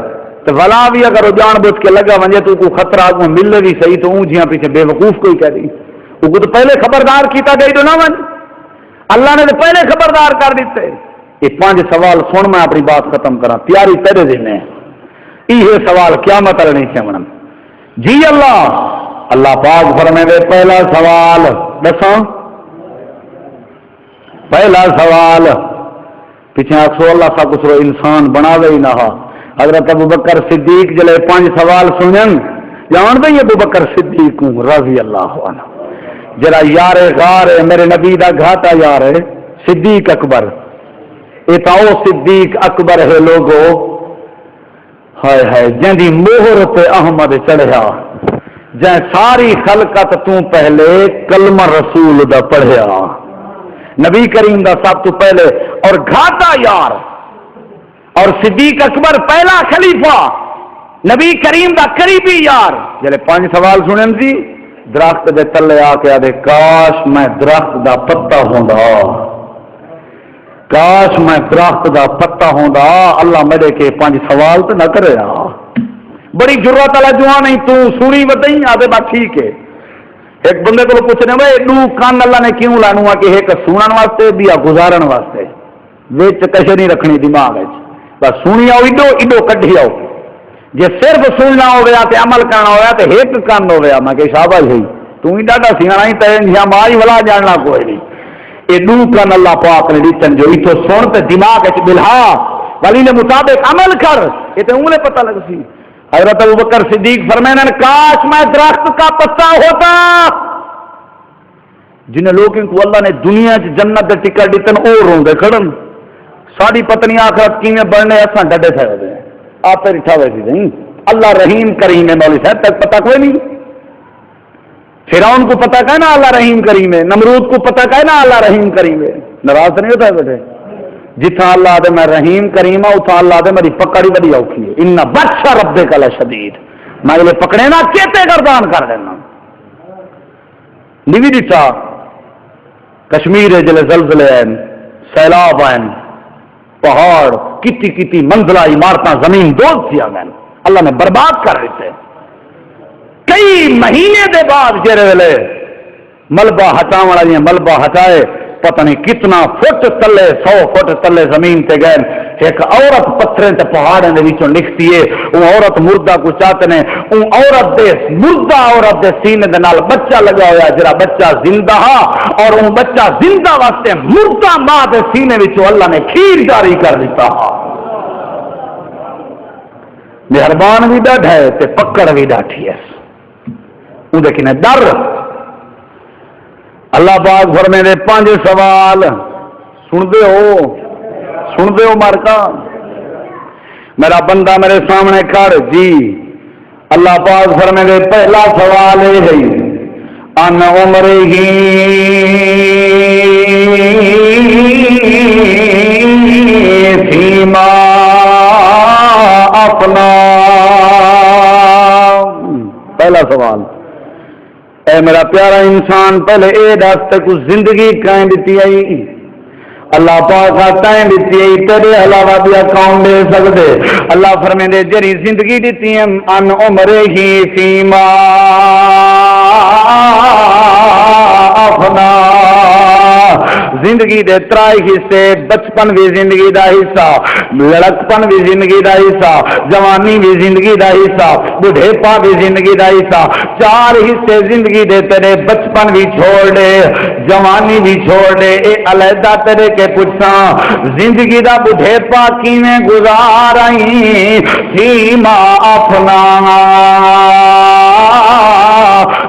تو ولا بھی اگر وہ جان بوجھ کے لگا ونجے تو کو خطرہ کو ملے بھی صحیح تو اون جیاں پیچھے بے وقوف کوئی کہہ دی وہ کو تو پہلے خبردار کیتا گئی تو نہ ون اللہ نے تو پہلے خبردار کر دیتے. یہ 5 سوال سن میں اپنی بات ختم کرا تیاری تیرے دن ہے. یہ سوال قیامت والے نہیں سمجھنا جی اللہ پاک فرمائے دے پہلا سوال دساں پہلا سوال پیچھے آخو اللہ سا کچھ انسان بناوے ہی نہ حضرت ابوبکر صدیق جلے 5 سوال سنن جان دے ابو بکر صدیق رضی اللہ عنہ جرا یار غار ہے میرے نبی دا گھاٹا یار ہے صدیق اکبر اتاؤ صدیق اکبر ہے لوگو ہائے ہائے جندی مہر تے احمد چڑھیا جائیں ساری خلقت تو پہلے کلمہ رسول دا پڑھیا نبی کریم دا سب تو پہلے اور گھاٹا یار اور صدیق اکبر پہلا خلیفہ نبی کریم دا قریبی یار جلے 5 سوال سنن سی درخت دے تلے آ کے آدھے کاش میں درخت دا پتا ہوندا کاش میں درخت دا پتا ہوندا اللہ میرے کے 5 سوال تو نہ کرے بڑی جرات والا جوان نہیں تو سنی بتائی آدھے بات ٹھیک ہے. ایک بندے کو پوچھنے بھائی ایڈو کان اللہ نے کیوں لانوا کہ ایک سنن واسطے بھی یا گزارن واسطے وچ کچھ نہیں رکھنی دماغ وچ بس سنی آؤ ایڈو ایڈو کڈھی آؤ جے صرف سننا ہویا تے عمل کرنا ہویا تے ایک کان ہویا میں کہ شاباش ہے تو ہی ڈاڈا سیاںا ہی تے یا مائی ولا جاننا کوئی نہیں ایڈو کان اللہ پاک نے دتن جو ایتھوں سن تے دماغ وچ بلھا ولی نے مطابق عمل کر یہ تے انگلے پتہ لگ سی. حضرت ابوبکر صدیق فرمانے کاش میں درخت کا پتا ہوتا جنہیں لوگوں کو اللہ نے دنیا چ جنت دے ٹکٹ دیتن او رونگے کھڑن ساری پتنی آخرت کیویں بڑھنے اساں ڈڈے سکدے ہیں آپ رٹھا ویسی نہیں اللہ رحیم کریم ہے. مولوی صاحب تک پتہ کوئی نہیں فرعون کو پتہ کہنا اللہ رحیم کریم ہے نمرود کو پتہ کہنا اللہ رحیم کریم ہے ناراض نہیں ہوتا ہے بیٹے جتھا اللہ دے میں رحیم کریمہ اتھا اللہ دے میری پکڑی بڑی اوکھی ہے ان بطش ربک لشدید میں یہ پکڑے نا چیتے گردان کر دینا نہیں دیتا کشمیر جلے زلزلے ہیں سیلاب ہیں پہاڑ کتی منزلہ عمارتاں زمین دوز کیا گئے اللہ نے برباد کر دیتے کئی مہینے دے بعد جیرے ویلے ملبہ ہٹاؤں والی ملبہ ہٹائے پتہ نہیں کتنا فٹ تلے 100 فٹ تلے زمین تے گئے ایک عورت پتھریں تے پہاڑیں دے وچوں لکھتی ہے وہ عورت مردہ کو چاہتے ہیں وہ عورت دے مردہ عورت دے سینے دے نال بچہ لگا ہوا جڑا بچہ زندہ اور وہ بچہ زندہ واسطے مردہ ماں دے سینے وچوں اللہ نے کھیر جاری کر دیتا مہربان بھی ڈاڈھ ہے تے پکڑ بھی ڈاٹھی ہے وہ دیکھنے ڈر اللہ پاک فرمائے دے 5 سوال سن دے ہو مارکا میرا بندہ میرے سامنے کھڑ جی اللہ پاک فرمائے دے پہلا سوال ہے ان عمرہ فیما اپنا پہلا سوال اے میرا پیارا انسان پہلے اے دستے کو زندگی کہیں دیتی آئی اللہ پاک کہیں دیتی آئی تیرے علاوہ بھی کون دے سکتے اللہ فرمائے دے جری زندگی دیتی ہیں ان عمرہ ہی فیما اپنا زندگی دے 3 حصے بچپن بھی زندگی دا حصہ لڑکپن بھی زندگی دا حصہ جوانی بھی زندگی دا حصہ بڑھیپا بھی زندگی دا حصہ 4 حصے زندگی دے تیرے بچپن بھی چھوڑ دے جوانی بھی چھوڑ دے اے علیحدہ تیرے کے پوچھاں زندگی دا بڑھیپا کیویں گزاریں فیما اپنا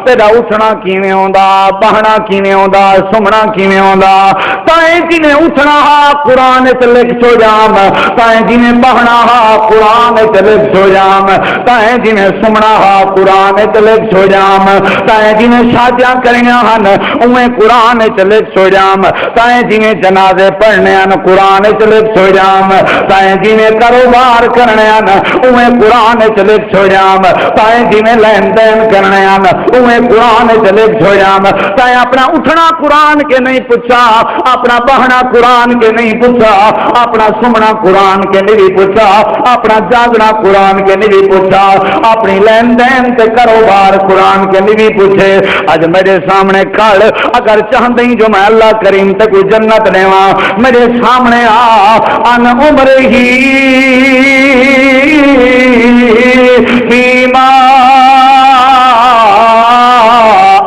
تیرا اٹھنا کیویں ہوندا بہنا کیویں ہوندا سمنا کیویں ہوندا تائیں جنہیں اٹھنا ہا قرآن تے لکھ چھو جام تائیں جنہیں بہنا ہا قرآن تے لکھ چھو جام تائیں جنہیں سمنا ہا قرآن تے لکھ چھو جام تائیں جنہیں شادیاں کرنیاں ہن اویں قرآن تے لکھ چھو جام تائیں جنہیں جنازے پڑھنے ہن قرآن تے لکھ چھو جام تائیں جنہیں کاروبار کرنے ہن اویں قرآن تے لکھ چھو جام تائیں جنہیں لین دین کرنے ہن اویں قرآن چلے چھوڑیا تے اپنا اٹھنا قرآن کے نہیں پوچھا، اپنا بہنا قرآن کے نہیں پوچھا، اپنا سمنا قرآن کے نہیں پوچھا، اپنا جاگنا قرآن کے نہیں پوچھا، اپنی لین دین تے کاروبار قرآن کے نہیں پوچھے۔ اج میرے سامنے کھڑ، اگر چاہتے جو میں اللہ کریم تے کوئی جنت دیواں، میرے سامنے آ ان عمر ہی فیما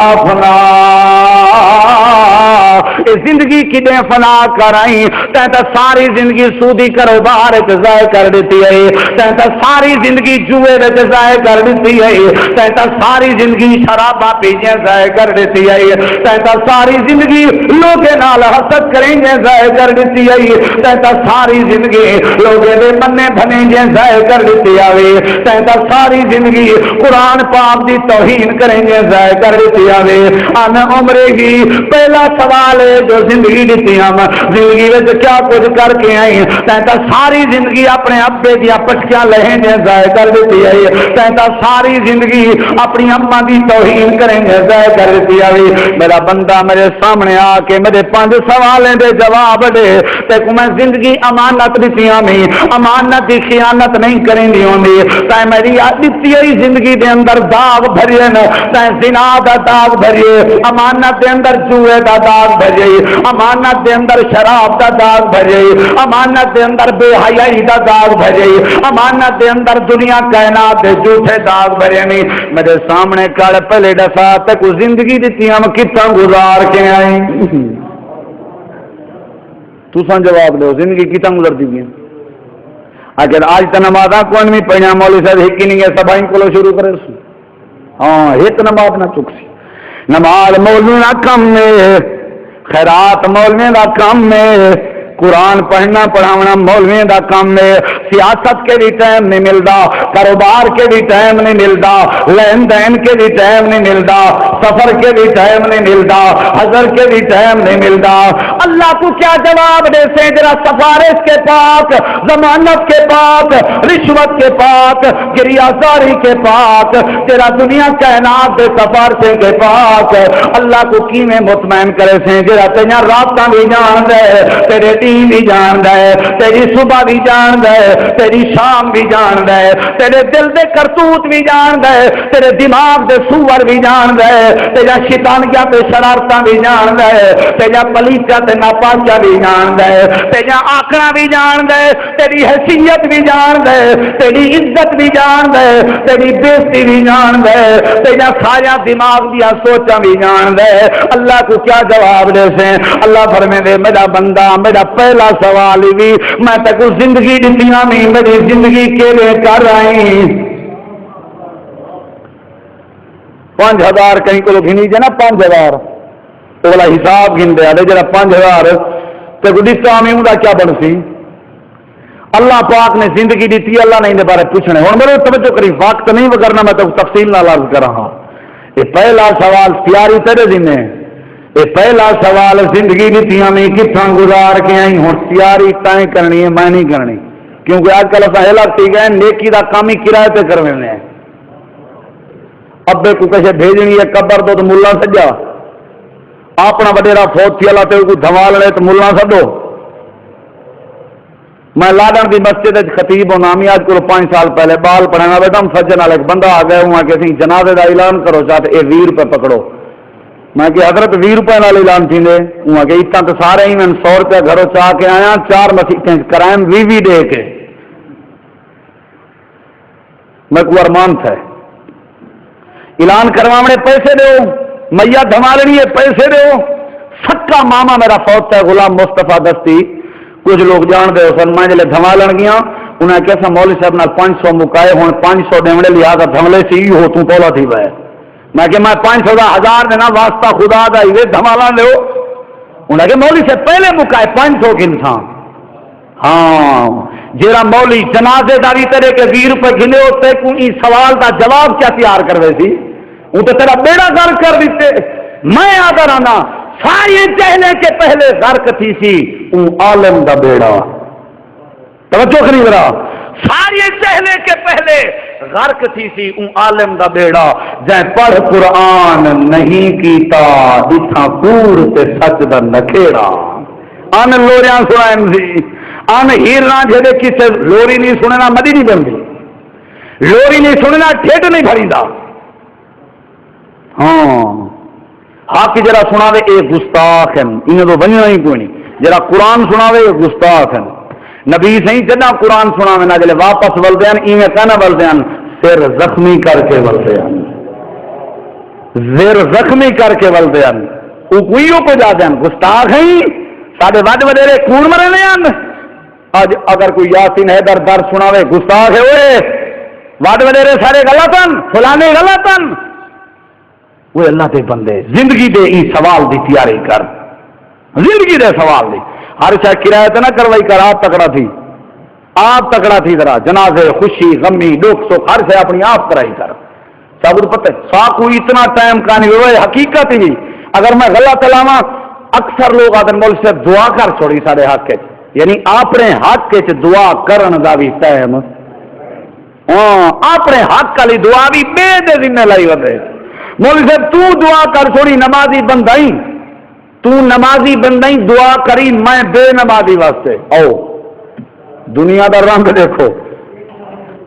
افنا، زندگی کی دے فنا کرائی تیتا ساری زندگی سودی کاروبار ضائع کر دیتی ہے، تیتا ساری زندگی جوئے وچ ضائع کر دیتی ہے، تیتا ساری زندگی شراباں پیجیں ضائع کر دیتی ہے، تیتا ساری زندگی لوگے نال حسد کریں گے ضائع کر دیتی ہے، تیتا ساری زندگی لوگے دے بننے بھنے جے ضائع کر دیتی ہے، تیتا ساری زندگی قرآن پاک دی توہین کریں گے ضائع کر دیتی ہے۔ ان عمر ہی پہلا سوال ہے جو زندگی دیتی ہم زندگی میں کیا کچھ کر کے آئی، تیتا ساری زندگی اپنے ابے دیا پٹکیاں لہیں گے ضائع کر دیتی ہے، تیتا ساری زندگی اپنی اما دی توہین کریں گے ضائع کر دیتی ہے۔ میرا بندہ میرے سامنے آ کے میرے 5 سوالیں دے جواب دے تے کو میں زندگی امانت دیتی ہمیں امانت کی خیانت نہیں کریں دی ہوندی، تے میری دیتی ہوئی زندگی دے اندر داغ بھریے نا، تے زنا دا داغ بھریے، امانت دے اندر جوئے دا داغ بھریے، امانت دے اندر شراب دا داغ بھریے، امانت دے اندر بے حیائی دا داغ بھریے، امانت دے اندر دنیا کائنات دے جھوٹے داغ بھرے نہیں۔ میرے سامنے کڑ پہلے دفعہ تک زندگی دیتی ہم کتنا گزار کے آئیں، تساں جواب دو زندگی کتنا گزرتی گئی؟ اگر آج تو نمازاں کوئی نہیں پڑھیا، مولوی صاحب ایک ہی نہیں ہے، سبائیں کو شروع کرے سو، ہاں ایک نماز نہ چک سی، نماز مولوی نہ کم میں، خیرات مولوی دا کام ہے، قرآن پڑھنا پڑھاونا مولوی دا کام ہے، سیاست کے بھی ٹائم نہیں ملتا، کاروبار کے بھی ٹائم نہیں ملتا، لین دین کے بھی ٹائم نہیں ملتا، سفر کے بھی ٹائم نہیں ملتا، حضر کے بھی ٹائم نہیں ملتا۔ اللہ کو کیا جواب دے سے تیرا سفارش کے پاک، ضمانت کے پاک، رشوت کے پاک، گریازاری کے پاک، تیرا دنیا کائنات دے سفارشے کے پاک، اللہ کو کی میں مطمئن کرے سے جرا تیرا رابطہ بھی جان دے، تیرے دین بھی جان دے، تیری صبح بھی جان دے، تیری شام بھی جان دے، تیرے دل دے کرتوت بھی جان دے، تیرے دماغ دے سور بھی جان دے، تیرا شیطانیاں تے شرارتاں بھی جان دے، تیرا پلیتیاں تے ناپاکیاں بھی جان دے، تیرا آکڑا بھی جان دے، تیری حیثیت بھی جان دے، تیری عزت بھی جان دے، تیری بےزتی بھی جان دے، تیرا سارا دماغ دیا سوچاں بھی جان دے۔ اللہ کو کیا جواب دے سے؟ اللہ فرمے دے میرا بندہ میرا پہلا سوال بھی میں تک زندگی دیتی ہوں، میری زندگی کے لئے کر آئی 5000 کہیں کو گھنی جائے نا 5000 تو والا حساب گھن دیا جرا 5000 تو گڈستا میں دا کیا بن سی؟ اللہ پاک نے زندگی دیتی، اللہ نے ان بارے پوچھنے ہوں میرے توجہ کری، وقت نہیں وگرنا میں تو تفصیل نہ عرض کر رہا۔ یہ پہلا سوال تیاری تیرے دن ہے، یہ پہلا سوال زندگی دیتی ہمیں کتنا گزار کے آئی ہوں، تیاری تائیں کرنی ہے میں نہیں کرنی، کیونکہ آج کل اصل لگتی گئے نیکی دا کام ہی کرائے پہ کرنے ہیں۔ ابے کو کسے بھیجنی ہے قبر تو ملا سجا اپنا وڈیرا فوت تھی اللہ تے کوئی دھمال لے تو ملا سدو۔ میں لاڈن دی مسجد خطیب ہونا میں آج کو 5 سال پہلے بال پڑھانا بیٹا ہم سجن والے ایک بندہ آ گیا ہوں کہ جنازے دا اعلان کرو چاہتے اے 20 روپے پکڑو، میں کہ حضرت 20 روپے نال اعلان تھی دے ہوں کہ اتنا تو سارے ہی میں 100 روپے گھروں چاہ کے آیا 4 مسیحیں کرائم 20 دے کے میں کو ارمان تھا اعلان کروانے پیسے دو، میاں دھمالنی ہے پیسے دو۔ سکا ماما میرا فوت ہے غلام مصطفیٰ دستی، کچھ لوگ جان دے سن میں جلے دھمالن گیا انہیں کیسا مولوی صاحب نال 500 مکائے ہوں 500 ڈیمڑے لہذا دھملے سے ہی ہو تو تولا تھی بھائی میں کہ میں 500 دا 1000 دینا واسطہ خدا دا ہی دھمالا لے ہو انہیں کہ مولوی سے پہلے مکائے 500 کے انسان ہاں جیرا مولی جنازے داری تیرے کے 20 روپے گھنے ہوتے کوئی سوال دا جواب کیا تیار کروے سی وہ تو تیرا بیڑا غرق کر دیتے۔ میں آدھر آنا ساری چہلے کے پہلے غرق تھی سی اون عالم دا بیڑا توجہ کری ذرا، ساری چہلے کے پہلے غرق تھی سی اون عالم دا بیڑا جے پڑھ قرآن نہیں کیتا اتھا کور تے سچ دا نکھیڑا ان لوریاں سنائیں سی ان ہیرنا جہدے کسے لوری نہیں سننا مدی نہیں بندی لوری نہیں سننا ٹھیٹ نہیں بھریدا ہاں حق جرا سناوے اے گستاخ ہیں انہیں تو بننا ہی کوئی نہیں جرا قرآن سناوے اے گستاخ ہیں نبی صحیح جدہ قرآن سناوے نہ جلے واپس بلدے ہیں ایویں کہنا بلدے ہیں سر زخمی کر کے بلدے ہیں زر زخمی کر کے بلدے ہیں وہ کوئی کو جاتے ہیں گستاخ ہیں ساڑھے وڈ وڈیرے کون مرنے ہیں آج اگر کوئی یاسین حیدر در سناوے گستاخ ہے ہوئے وڈ وڈیرے سارے غلطن فلانے غلطن وہ اللہ کے بندے زندگی دے ای سوال دی تیاری کر زندگی دے سوال دی ہر شاہ کرایت نہ کروائی کر آپ تکڑا تھی ذرا جنازے خوشی غمی دکھ سکھ ہر شاہ اپنی آپ کرائی کر سب پتہ سا کوئی اتنا ٹائم کا نہیں ہوئے حقیقت ہی اگر میں غلط علاوہ اکثر لوگ آدھر ملک سے دعا کر چھوڑی سارے حق کے یعنی اپنے حق کے دعا کرن دا بھی ٹائم اپنے حق والی دعا بھی بے دے ذمہ لائی ودے مول سے تو دعا کر چھوڑی نمازی بندائی تو نمازی بندائی دعا کری میں بے نمازی واسطے او دنیا دا رنگ دیکھو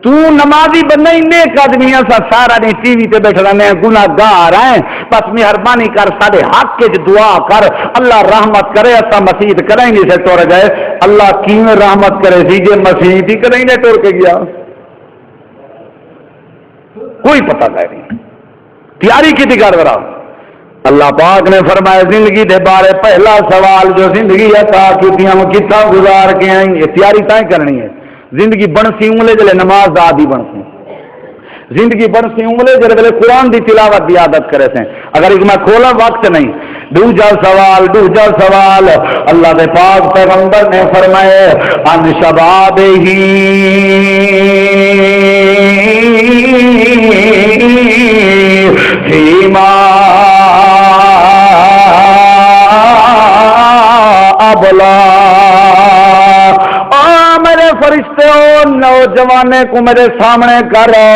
تو نمازی بندائی نیک آدمی ایسا سارا نہیں ٹی وی تے بیٹھ رہنے ہیں گناہگار ہیں بس مہربانی کر سارے حق کے دعا کر اللہ رحمت کرے ایسا مسیح کریں گے سے ٹور گئے اللہ کیوں رحمت کرے سی جے مسیح ہی کریں گے ٹور کے گیا کوئی پتہ نہیں تیاری کی تکار کرا اللہ پاک نے فرمایا زندگی دے بارے پہلا سوال جو زندگی عطا کی ہم کتنا گزار کے آئیں گے تیاری تائیں کرنی ہے زندگی بنسی انگلے جلے نماز دا عادی بنسی زندگی بنسی انگلے جلے قرآن دی تلاوت دی عادت کرے سے اگر ایک میں کھولا وقت نہیں دوجا سوال اللہ دے پاک پیغمبر نے فرمائے ان شباب ہی فیما ابلا میرے فرشتے ہو نوجوانے کو میرے سامنے کرو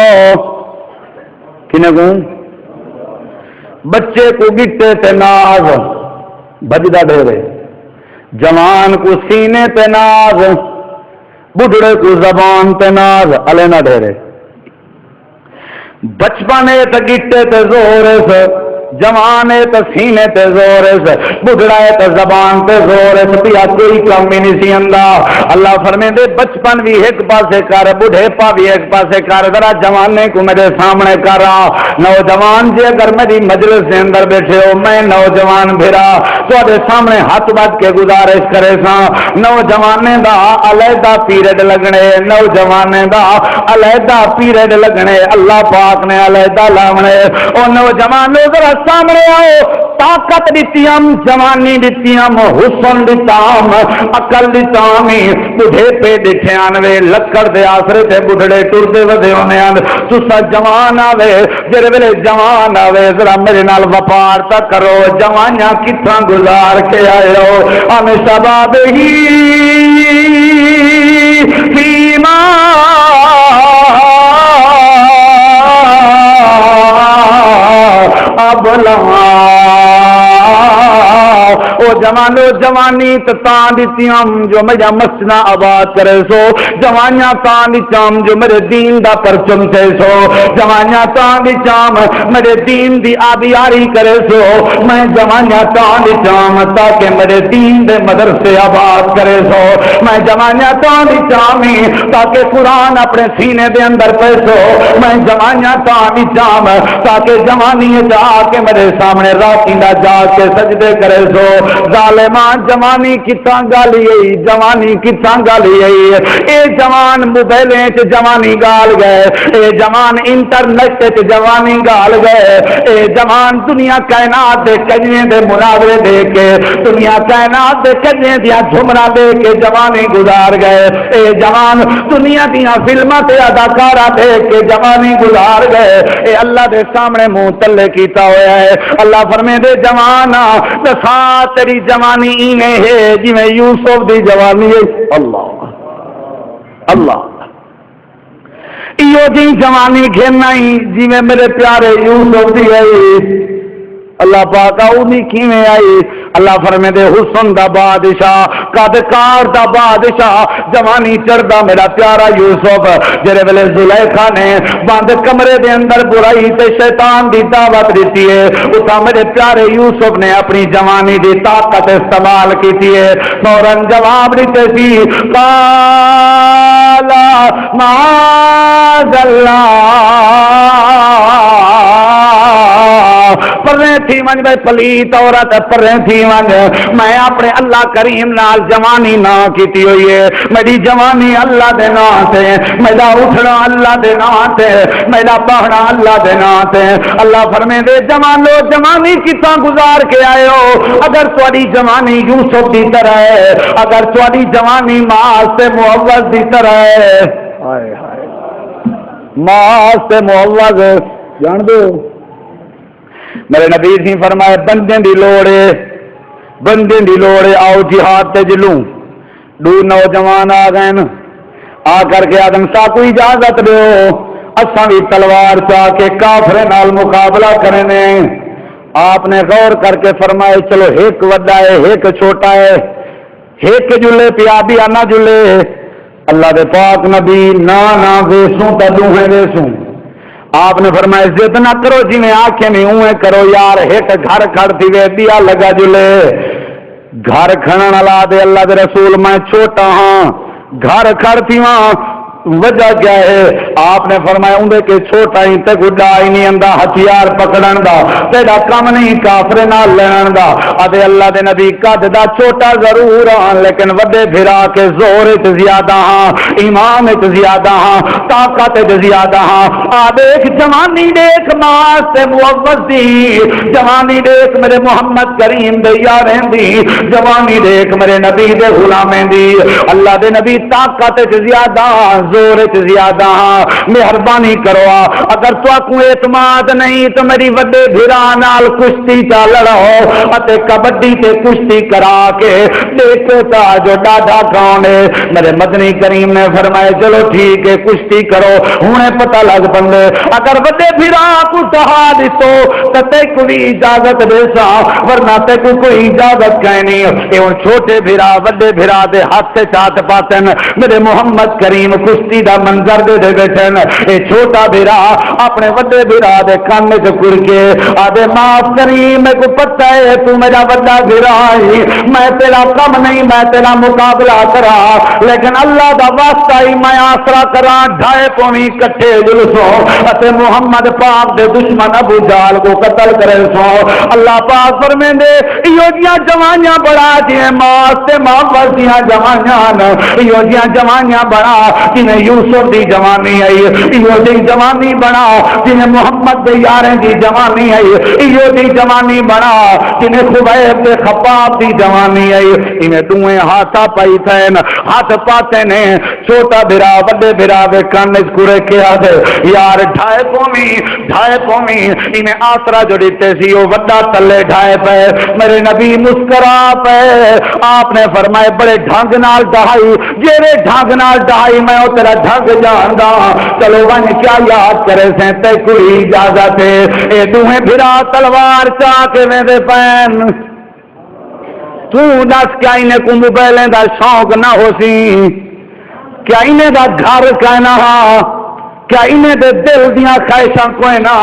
کنے کو بچے کو گٹے تے ناز بجدہ ڈھیرے جوان کو سینے تے ناز بڑھڑے کو زبان تے ناز علینا ڈھیرے بچپنے تے گٹے تے زور سے جوانے تے سینے تے زور سے بڑھڑے تے زبان تے زور سے پیا کوئی کم ہی نہیں سی اللہ فرمے دے بچپن بھی ایک پاسے کر بڑھے پا بھی ایک پاسے کر ذرا جوانے کو میرے سامنے کرا نوجوان جی اگر میری مجلس کے اندر بیٹھے ہو میں نوجوان بھیرا تو سامنے ہاتھ بات کے گزارش کرے سا نوجوانے دا علیحدہ پیریڈ لگنے نوجوانے دا علیحدہ پیریڈ لگنے اللہ پاک نے علیحدہ لاونے او نوجوان ذرا سامنے آؤ طاقت دیتیام جوانی دیتیام حسن دیتام عقل دیتامی بڑھے پہ دیکھے آنوے لکڑ دے آسرے تے بڑھڑے ٹور دے ودے ہونے آن تسا جوان آوے جرے ویلے جوان آوے ذرا میرے نال وپار تا کرو جوانیاں کتنا گزار کے آئے ہو ہمیں شباب ہی فیما او جوانو جوانی تان دیتیاں جو میرا مسنا آباد کرے سو جوانیاں تان دیتیاں جو میرے دین دا پرچم سے سو جوانیاں تان دیتیاں میرے دین دی آبیاری کرے سو میں جوانیاں تان دیتیاں تاکہ میرے دین دے مدرسے آباد کرے سو میں جوانیاں تان دیتیاں تاکہ قرآن اپنے سینے دے اندر پیسو میں جوانیاں تان دیتیاں تاکہ جوانی جا کے میرے سامنے راکیندہ جا کے سجدے کرے سو ظالمان جوانی کتاں گالی ہے جوانی کتاں گالی ہے اے جوان موبائلیں چ جوانی گال گئے اے جوان انٹرنیٹ چ جوانی گال گئے اے جوان دنیا کائنات دے کجنے دے مناظرے دے کے دنیا کائنات دے کجنے دیا جھمرا دے کے جوانی گزار گئے اے جوان دنیا دیا فلماں تے اداکارہ دے کے جوانی گزار گئے اے اللہ دے سامنے منہ تلے کیتا ہوا ہے اللہ فرمے دے جوانا دسا تیری جوانی ایویں ہے جی میں یوسف دی جوانی ہے اللہ اللہ ایو جی جوانی گھرنا ہی جی میں میرے پیارے یوسف دی آئی اللہ پاک اونی کیویں آئی اللہ فرمے دے حسن دا بادشاہ قدکار دا بادشاہ جوانی چڑھدا میرا پیارا یوسف جڑے ویلے زلیخا نے بند کمرے دے اندر برائی تے شیطان دی دعوت دیتی ہے اتھا میرے پیارے یوسف نے اپنی جوانی دی طاقت استعمال کیتی ہے فوراً جواب دیتے سی قال معاذ پرے تھی ون بھائی پلیت عورت پرے تھی ون میں اپنے اللہ کریم نال جوانی نہ کیتی ہوئی ہے میری جوانی اللہ دے نام تے میرا اٹھنا اللہ دے نام تے میرا بہنا اللہ دے نام تے اللہ فرمے دے جوانو جوانی کتنا گزار کے آئے ہو اگر تھوڑی جوانی یوسف دی طرح ہے اگر تھوڑی جوانی معاذ سے معوض دی طرح ہے ہائے ہائے معاذ سے معوض جان دو میرے نبی سی فرمائے بندے دی لوڑے آؤ جہاد تے جلوں دو نوجوان آ گئے آ کر کے آدم سا کوئی اجازت دو اساں بھی تلوار چاہ کے کافر نال مقابلہ کرنے آپ نے غور کر کے فرمائے چلو ایک وڈا ہے ایک چھوٹا ہے ایک جلے پیا بھی آنا جلے اللہ دے پاک نبی نا ویسوں تا دوہیں ویسوں آپ نے فرمایا ضد نہ کرو جی میں آنکھیں میں اوے کرو یار ایک گھر کھڑتی وے دیا لگا جلے گھر کھڑن والا دے اللہ دے رسول میں چھوٹا ہاں گھر کھڑتی ہاں وجہ کیا ہے آپ نے فرمایا اندے کے چھوٹا ہی تے گڈا ہی نہیں اندا ہتھیار پکڑن دا تیرا کم نہیں کافر نال لڑن دا ادے اللہ دے نبی قد دا چھوٹا ضرور ہاں لیکن وڈے بھرا کے زور تے زیادہ ہاں ایمان تے زیادہ ہاں طاقت تے زیادہ ہاں آ دیکھ جوانی دیکھ ماں سے موفق دی جوانی دیکھ میرے محمد کریم دے یاریں دی جوانی دیکھ میرے نبی دے غلامیں دی اللہ دے نبی طاقت تے زیادہ زور زیادہ مہربانی کرو اگر تو کو اعتماد نہیں تو میری وڈے بھرا نال کشتی چا لڑو اتے کبڈی تے کشتی کرا کے دیکھو تا جو ڈاڈا کون ہے میرے مدنی کریم نے فرمایا چلو ٹھیک ہے کشتی کرو ہونے پتہ لگ بندے اگر وڈے بھرا کو دہا دیتو تے کوئی اجازت دے سا ورنہ تے کوئی اجازت کہنی اے چھوٹے بھرا وڈے بھرا دے ہاتھ سے چاٹ پاتن میرے محمد کریم کشتی دا منظر دے بیٹھن اے چھوٹا بھرا اپنے وڈے بھرا دے کان وچ کڑ کے آدے معاف کری میں کو پتہ ہے تو میرا وڈا بھرا ہے میں تیرا کم نہیں میں تیرا مقابلہ کرا لیکن اللہ دا واسطہ ہی میں آسرا کرا ڈھائے پونی کٹھے جلسو اتے محمد پاک دے دشمن ابو جہل کو قتل کرے سو اللہ پاک فرمیندے ایو جیاں جوانیاں بڑا جے ماں سے محبت دیاں جوانیاں ایو جیاں جوانیاں بڑا جنہیں یوسف دی جوانی آئی ایو دی جوانی بنا جنہیں محمد دے یاریں دی جوانی آئی ایو دی جوانی بنا جنہیں خبیب دے خباب دی جوانی آئی انہیں دوئیں ہاتھا پائی تھین ہاتھ پاتے نے چھوٹا بھرا بڑے بھرا دے کانج کڑے کے آدھے یار ڈھائے پومی انہیں آسرا جو دیتے سی وہ وڈا تلے ڈھائے پہ میرے نبی مسکرا پہ آپ نے فرمائے بڑے ڈھنگ نال ڈھائی جیرے ڈھنگ نال ڈھائی میں او تیرا ڈھنگ جاندا چلو ون کیا یاد کرے سے تے کوئی اجازت ہے اے دوہیں بھرا تلوار چاہ کے ویندے پین تو دس کیا انہیں کو موبائلیں دا شوق نہ ہو سی کیا انہیں دا گھر کہنا کیا انہیں دے دل دیاں خواہشاں کوئی نہ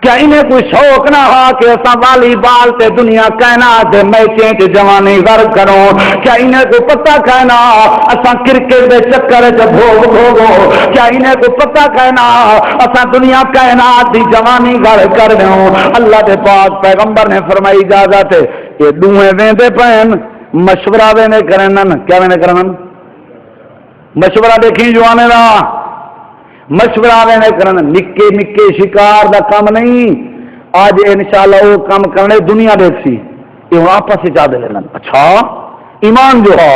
کیا انہیں کوئی شوق نہ ہا کہ اساں والی بال تے دنیا کہنا دے میچیں تے جوانی غرق کروں کیا انہیں کو پتہ کہنا اساں کرکٹ دے چکر تے بھوگو کیا انہیں کو پتہ کہنا اساں دنیا کہنا دی جوانی غرق کر دوں اللہ دے پاک پیغمبر نے فرمائی اجازت ہے یہ دوہیں ویندے پین مشورہ ویندے کرنن کیا ویندے کرنن مشورہ دیکھیں جوانے دا مشورہ وینے کرنا نکے نکے شکار دا کام نہیں آج انشاءاللہ وہ کام کرنے دنیا دیکھ سی یہ واپس سے جا دے لینا اچھا ایمان جو ہے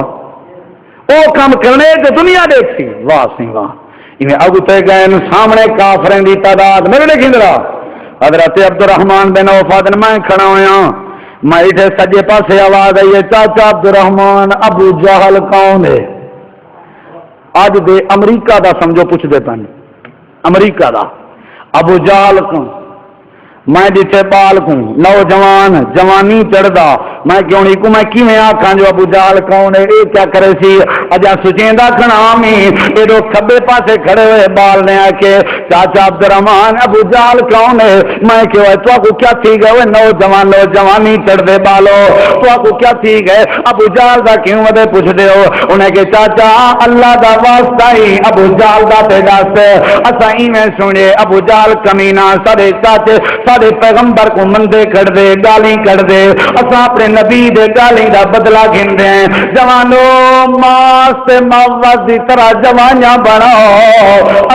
وہ کام کرنے جو دنیا دیکھ سی واہ سی واہ انہیں اگتے گئے سامنے کافرین دی تعداد میرے لکھیں درہ حضرت عبدالرحمن بن عوف دن میں کھڑا ہویا میں اٹھے سجے پاسے آواز آئی چاچا عبدالرحمن ابو جہل کون ہے اج دے امریکہ دا سمجھو پوچھ دے پن امریکہ دا ابو جہل کو میں جتنے بال کو نوجوان جوانی چڑھدا میں کیوں نہیں کو میں کیویں آکھاں جو ابو جہل کون ہے اے کیا کرے سی اجا سچیندا کھنا میں اے دو کھبے پاسے کھڑے ہوئے بال نے آ کے چاچا عبد الرحمان ابو جہل کون ہے میں کیوں تو کو کیا تھی گئے نوجوانی چڑھدے بالو تو کو کیا تھی گئے ابو جہل دا کیوں ودے پوچھ دے ہو انہیں کہ چاچا اللہ دا واسطہ ہی ابو جہل دا تے دس اساں ایویں سنے ابو جہل کمینہ سارے چاچے سارے پیغمبر کو مندے کر دے گالی کر دے اساں اپنے نبی دے گالی دا بدلہ گھن دے جوانو ماس تے مواد دی طرح جوانیاں بناؤ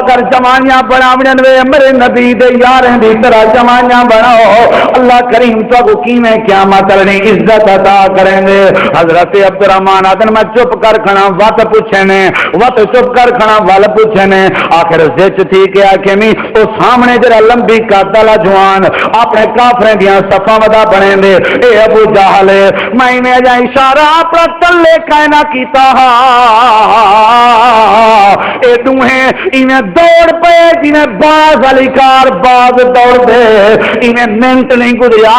اگر جوانیاں بناونے وے میرے نبی دے یاریں دی طرح جوانیاں بناؤ اللہ کریم تو کو کیویں قیامت لڑی عزت عطا کریں گے حضرت عبد الرحمان آدن میں چپ کر کھنا وات پوچھے نے وات چپ کر کھنا ول پوچھے نے آخر سچ تھی کہ آکھے میں او سامنے جڑا لمبی قد والا جوان اپنے کافریں دیاں صفاں ودا بنے دے اے ابو جہل میں جا اشارہ اپنا تلے کائنا کیتا اے دوہیں انہیں دوڑ پے جنہیں باز علی کار باز دوڑ دے انہیں منٹ نہیں گزریا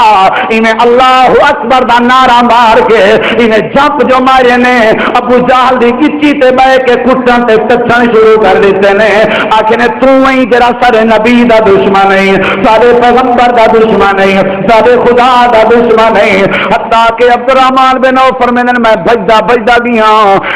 انہیں اللہ اکبر دا نعرہ مار کے انہیں جمپ جو مارے نے ابو جہل دی کچی تے بے کے کٹن تے تچھن شروع کر دیتے نے آخر تو ہی جرا سارے نبی دا دشمن نہیں سارے پیغمبر دا دشمن نہیں سارے خدا دا دشمن نہیں حتیٰ کہ عبد الرحمان بن عوف فرماندے میں بجدا گیا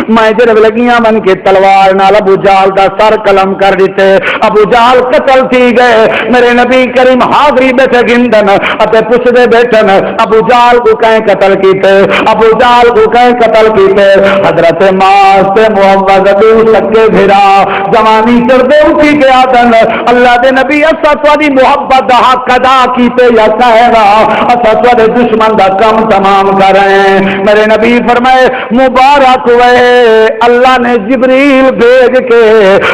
میں جرب لگیاں من کے تلوار نال ابو جہل دا سر قلم کر دیتے ابو جہل قتل تھی گئے میرے نبی کریم حاضری بیٹھے گندن اتے پوچھدے بیٹھن ابو جہل کو کہیں قتل کیتے ابو جہل کو کہیں قتل کیتے حضرت ماس تے معوذ دو سکے بھرا جوانی چڑھدے اٹھی کے آدن اللہ دے نبی اسا تواڈی محبت دا حق ادا کیتے یا کہنا اسا تواڈے دشمن دا کام تمام کر رہے ہیں میرے نبی فرمائے مبارک ہوئے اللہ نے جبریل بھیج کے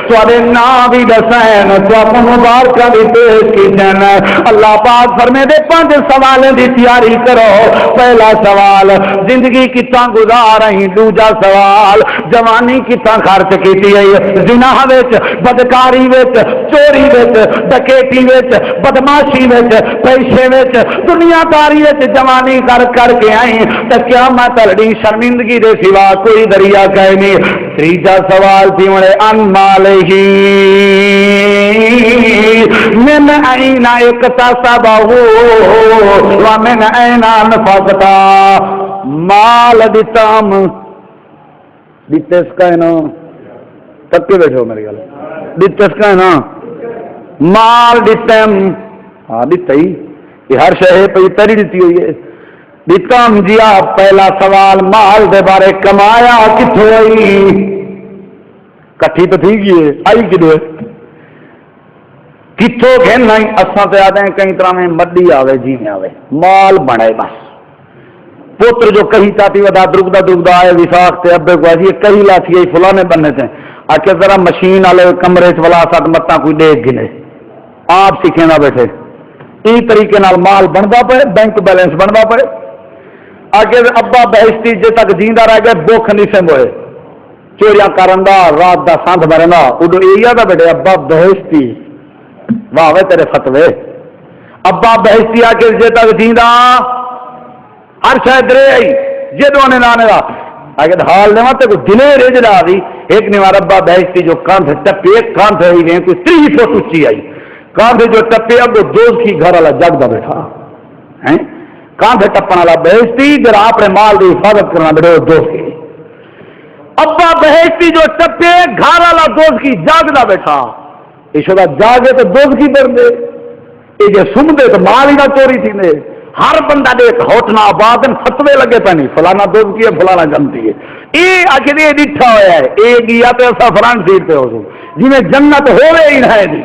تواڈے نام بھی دسین تو مبارکہ بھی پیش کیتن اللہ پاک فرمائے دے 5 سوالیں دی تیاری کرو پہلا سوال زندگی کتنا گزار رہی دوجا سوال جوانی کتنا خرچ کیتی ہے زنا وچ بدکاری وچ چوری وچ ڈکیتی وچ بدماشی وچ پیسے وچ دنیا داری وچ جوانی کر کر کے آئی تے قیامت لڑی شرمندگی دے سوا کوئی دریا کہے نہیں تیجا سوال تھی ان مالہی من این اکتسبہ ومن این انفقتا مال دیتام دیتے اس کا ہے نا تک کے بیٹھو میرے گل دیتے اس کا ہے نا مال دیتام ہاں دیتا ہی یہ ہر شہر پہ تری دیتی ہوئی ہے دیتام جیا پہلا سوال مال دے بارے کمایا کتھو آئی کٹھی تو تھی گئی آئی کدو ہے کتھو گھن نہیں اساں تے آدھے ہیں کئی طرح میں مڈی آوے جی میں آوے مال بڑھے بس پوتر جو کہیں تاتی ودا درگدہ آئے وفاق تے ابے کو آجی کہیں لاتی ہے فلانے بننے تھے آکے ذرا مشین آلے کمرے چولا ساتھ متاں کوئی دیکھ گنے آپ سکھیں نہ بیٹھے ای طریقے نال مال بندا پڑے بینک بیلنس بندا پڑے آگے ابا بہشتی جے تک جیندہ رہ گئے بوکھ نہیں سے موئے چوریاں کرندہ رات دا ساندھ مرنا اڈو اییا دا بیٹھے ابا بہشتی واہ وے تیرے فتوے ابا بہشتی آگے جے تک جیندہ ہر شاید رہے آئی جے دونے لانے دا آگے حال نے ماتے کو دلے رہ جلا دی ایک نیوار ابا بہشتی جو کاندھ ٹپے ایک کاندھ ہوئی گئے کوئی 3 فٹ اچھی آئی کاندھ جو ٹپے اب دوست کی گھر والا جگ دا بیٹھا ہیں کاندھ ٹپن والا بہشتی جرا اپنے مال کی حفاظت کرنا بیٹھے دوست کی ابا بہشتی جو ٹپے گھر والا دوست کی جاگ دا بیٹھا یہ شدہ جاگے تو دوست کی بر دے یہ جو سن دے تو مال ہی نہ چوری تھی نے ہر بندہ دیکھ ہوٹنا آباد فتوے لگے پہ نہیں فلانا دوست کی ہے فلانا جانتی ہے یہ آخر یہ ڈٹھا ہوا ہے یہ گیا تو ایسا فران سیٹ پہ ہو سو جی میں جنت ہو رہے ہی نہ ہے جی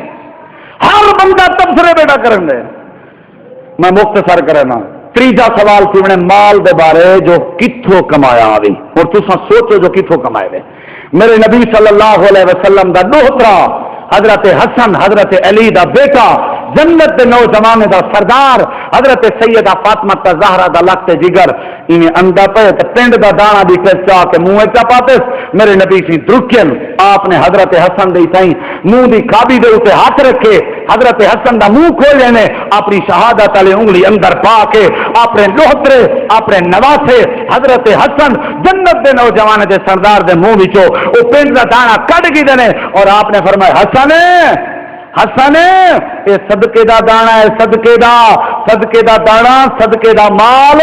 ہر بندہ تبصرے بیٹا کریں گے میں مختصر کرنا تیجا سوال تھی میں مال دے بارے جو کتھوں کمایا آوی اور تساں سوچو جو کتھوں کمائے دے میرے نبی صلی اللہ علیہ وسلم دا دوہترا حضرت حسن حضرت علی دا بیٹا جنت دے نوجوان دا سردار حضرت سیدہ فاطمہ زہرا دا لگتے جگر انہیں اندھا پہ تے پنڈ دا دانا دی کے چاہ کے منہ چا پاتس میرے نبی سی درکن آپ نے حضرت حسن دی تائیں منہ دی کھابی دے اسے ہاتھ رکھے حضرت حسن دا منہ کھولے نے اپنی شہادت علی انگلی اندر پا کے اپنے لوہترے اپنے نواسے حضرت حسن جنت دے نوجوان دے سردار دے منہ وچوں او پنڈ دا دانا کٹ گئی دے اور آپ نے فرمایا حسن حسن یہ صدقے دا دانا ہے صدقے دا دانا صدقے دا مال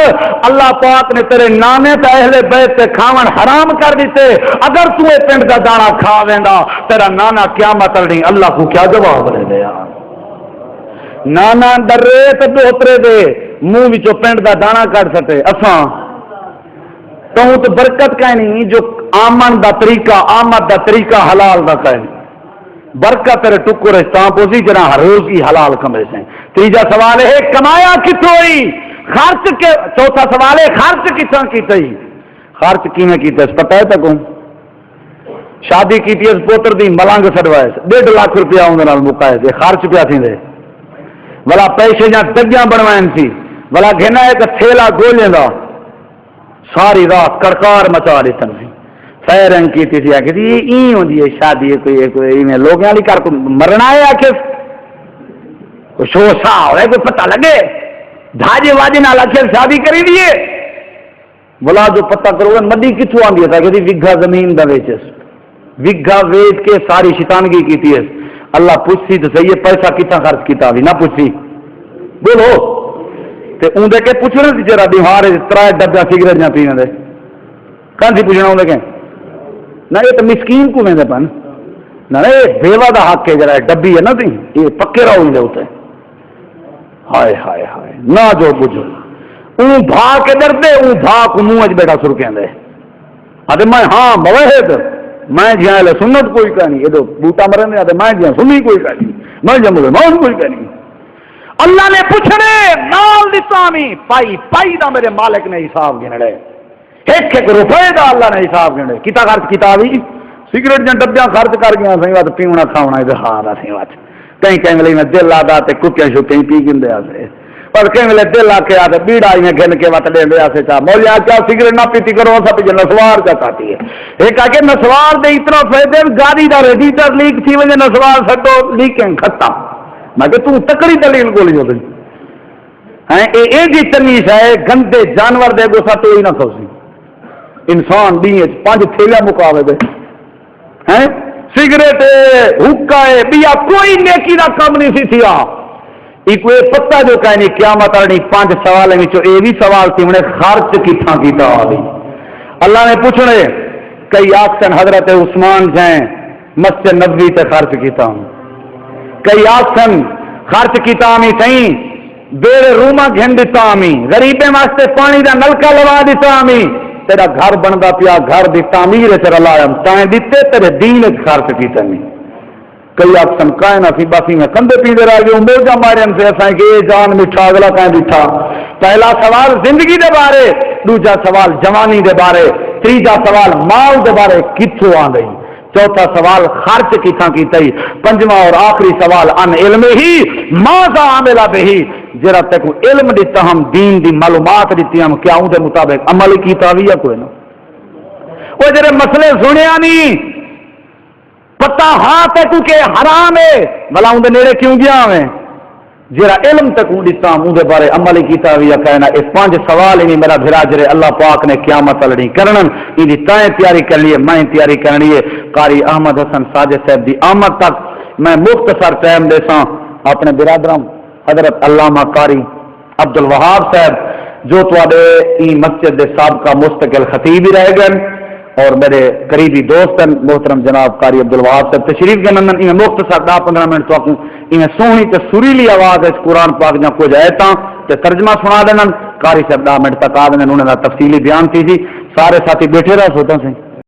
اللہ پاک نے تیرے نانے تے اہل بیت تے کھاون حرام کر دیتے اگر تو یہ پنڈ دا دانا کھا ویندا تیرا نانا قیامت نہیں اللہ کو کیا جواب دے دے یار نانا ڈرے تے دوترے دے منہ وچوں پنڈ دا دانا کٹ سکے اساں تو برکت کہیں نہیں جو آمن دا طریقہ حلال دا کہیں برکت تیرے ٹکر پوسی جنا ہر روز کی حلال کمرے سے تیجا سوال ہے کمایا کتوں ہوئی خرچ کے چوتھا سوال ہے خرچ کتنا کیتا ہی خرچ کیویں کیتا اس پتہ ہے تکوں شادی کیتی اس پوتر دی ملنگ سڑوائے 1.5 لاکھ روپیہ اون نال مکائے دے خرچ پیا تھیندے بلا پیسے جا ڈگیاں بنوائن سی بلا گھنا ایک تھیلا گولیں دا ساری رات کڑکار مچا دیتن سی فیرنگ کی تھی آ کہ یہ این ہوندی ہے شادی کوئی میں لوگ والی کر کو مرنا ہے آخر کوئی شو سا ہو کوئی پتہ لگے دھاجے واجے نال آخر شادی کری دیے بولا جو پتہ کرو مڈی کتوں آندی ہے کہ وگھا زمین دا ویچس وگھا ویچ کے ساری شیطانگی کیتی ہے اللہ پوچھسی تو صحیح ہے پیسہ کتنا خرچ کیتا بھی نہ پوچھسی بولو تے اون دے کے پوچھنا سی جرا بیمار 3 ڈبہ سگریٹ نہ پینے دے کہاں سی پوچھنا اون دے کہ نہ یہ تو مسکین کو ویندے پن نہ یہ بیوہ دا حق ہے جرا ڈبی ہے نا تی یہ پکے رہو دے ہوتے ہائے ہائے ہائے نہ جو بجھو اون بھا کے ڈردے اون بھا کو منہ اچ بیٹھا سرکیں دے آدھے میں ہاں موحد میں جہاں لے سنت کوئی کہنی یہ تو بوٹا مرن دے آدھے میں جہاں سنی کوئی کہنی میں جہاں مسلمان کوئی کہنی اللہ نے پوچھنے نال دتامی پائی دا میرے مالک نے حساب گنڑے ایک روپے دا اللہ نے حساب گنڑے کتا خرچ کیتا بھی سگریٹ جن ڈبیاں خرچ کر گیا سی بات پیونا کھاونا اظہار سی بات کہیں کہیں ملے میں دل آتا تے کتیاں شکیں پی گندے آسے پر کہیں ملے دل آ کے آتے بیڑ آئی میں گھن کے وقت لے آسے چاہ مولیا کیا سگریٹ نہ پیتی کرو سب جو نسوار کا چاہتی ہے ایک آ کے نسوار دے اتنا فائدے گاڑی دا ریڈیٹر لیک تھی وجہ نسوار سٹو لیکیں کھتا میں کہ تم تکڑی دلیل گولی ہو گئی ایک ہی تمیز ہے گندے جانور دے گوسا تو ہی نہ کھوسی انسان بھی 5 تھیلے مقابلے دے ہیں سگریٹ حکا ہے بیا کوئی نیکی دا کام نہیں سی تھیا ایک وہ پتہ جو کہنی قیامت آنی 5 سوال میں اے بھی سوال تھی انہیں خرچ کتنا کیتا آگئی اللہ نے پوچھنے کئی آکسن حضرت عثمان جائیں مسجد نبوی تے خرچ کیتا ہوں کئی آکسن خرچ کیتا ہمیں سہیں بیڑ روما گھن دیتا ہمیں غریبیں واسطے پانی دا نلکا لوا دیتا ہمیں تیرا گھر بندا پیا گھر دی تعمیر تیرا لایا تائیں دیتے تیرے دین خرچ کیتا نہیں کئی آکسن کائنا سی باسی میں کندے پیندے رہ گئے موجہ مارے سے ایسا کہ یہ جان مٹھا اگلا کہیں دیٹھا پہلا سوال زندگی دے بارے دوجا سوال جوانی دے بارے تیجا سوال مال دے بارے کتھوں آ گئی چوتھا سوال خرچ کتنا کیتا ہی پنجواں اور آخری سوال ان علم ہی ماذا عمل بہی جرا تک علم دیتا ہم دین دی معلومات دیتی ہم کیا اون دے مطابق عمل کیتا بھی یا کوئی نہ وہ جرے مسئلے سنیا نہیں پتہ ہاں تے کہ حرام ہے بھلا اون دے نیڑے کیوں گیا میں جرا علم تک دیتا ہم اون دے بارے عمل کیتا بھی یا کہنا اس 5 سوال ہی میرا بھرا جرے اللہ پاک نے قیامت لڑی کرنن ان دی تائیں تیاری کر لیے میں تیاری کرنی ہے قاری احمد حسن ساجد صاحب دی آمد تک میں مختصر ٹائم دے ساں اپنے برادروں حضرت علامہ قاری عبد الوہاب صاحب جو تواڈے ای مسجد دے سابقہ مستقل خطیب ہی رہ گئے اور میرے قریبی دوست ہیں محترم جناب قاری عبد الوہاب صاحب تشریف کے نندن انہیں مختصر 10-15 منٹ تو انہیں سونی تے سریلی آواز ہے قرآن پاک جہاں کچھ آیتاں تے ترجمہ سنا دینا قاری صاحب 10 منٹ تک آ دینا انہوں نے تفصیلی بیان کی جی سارے ساتھی بیٹھے رہا سوتا سے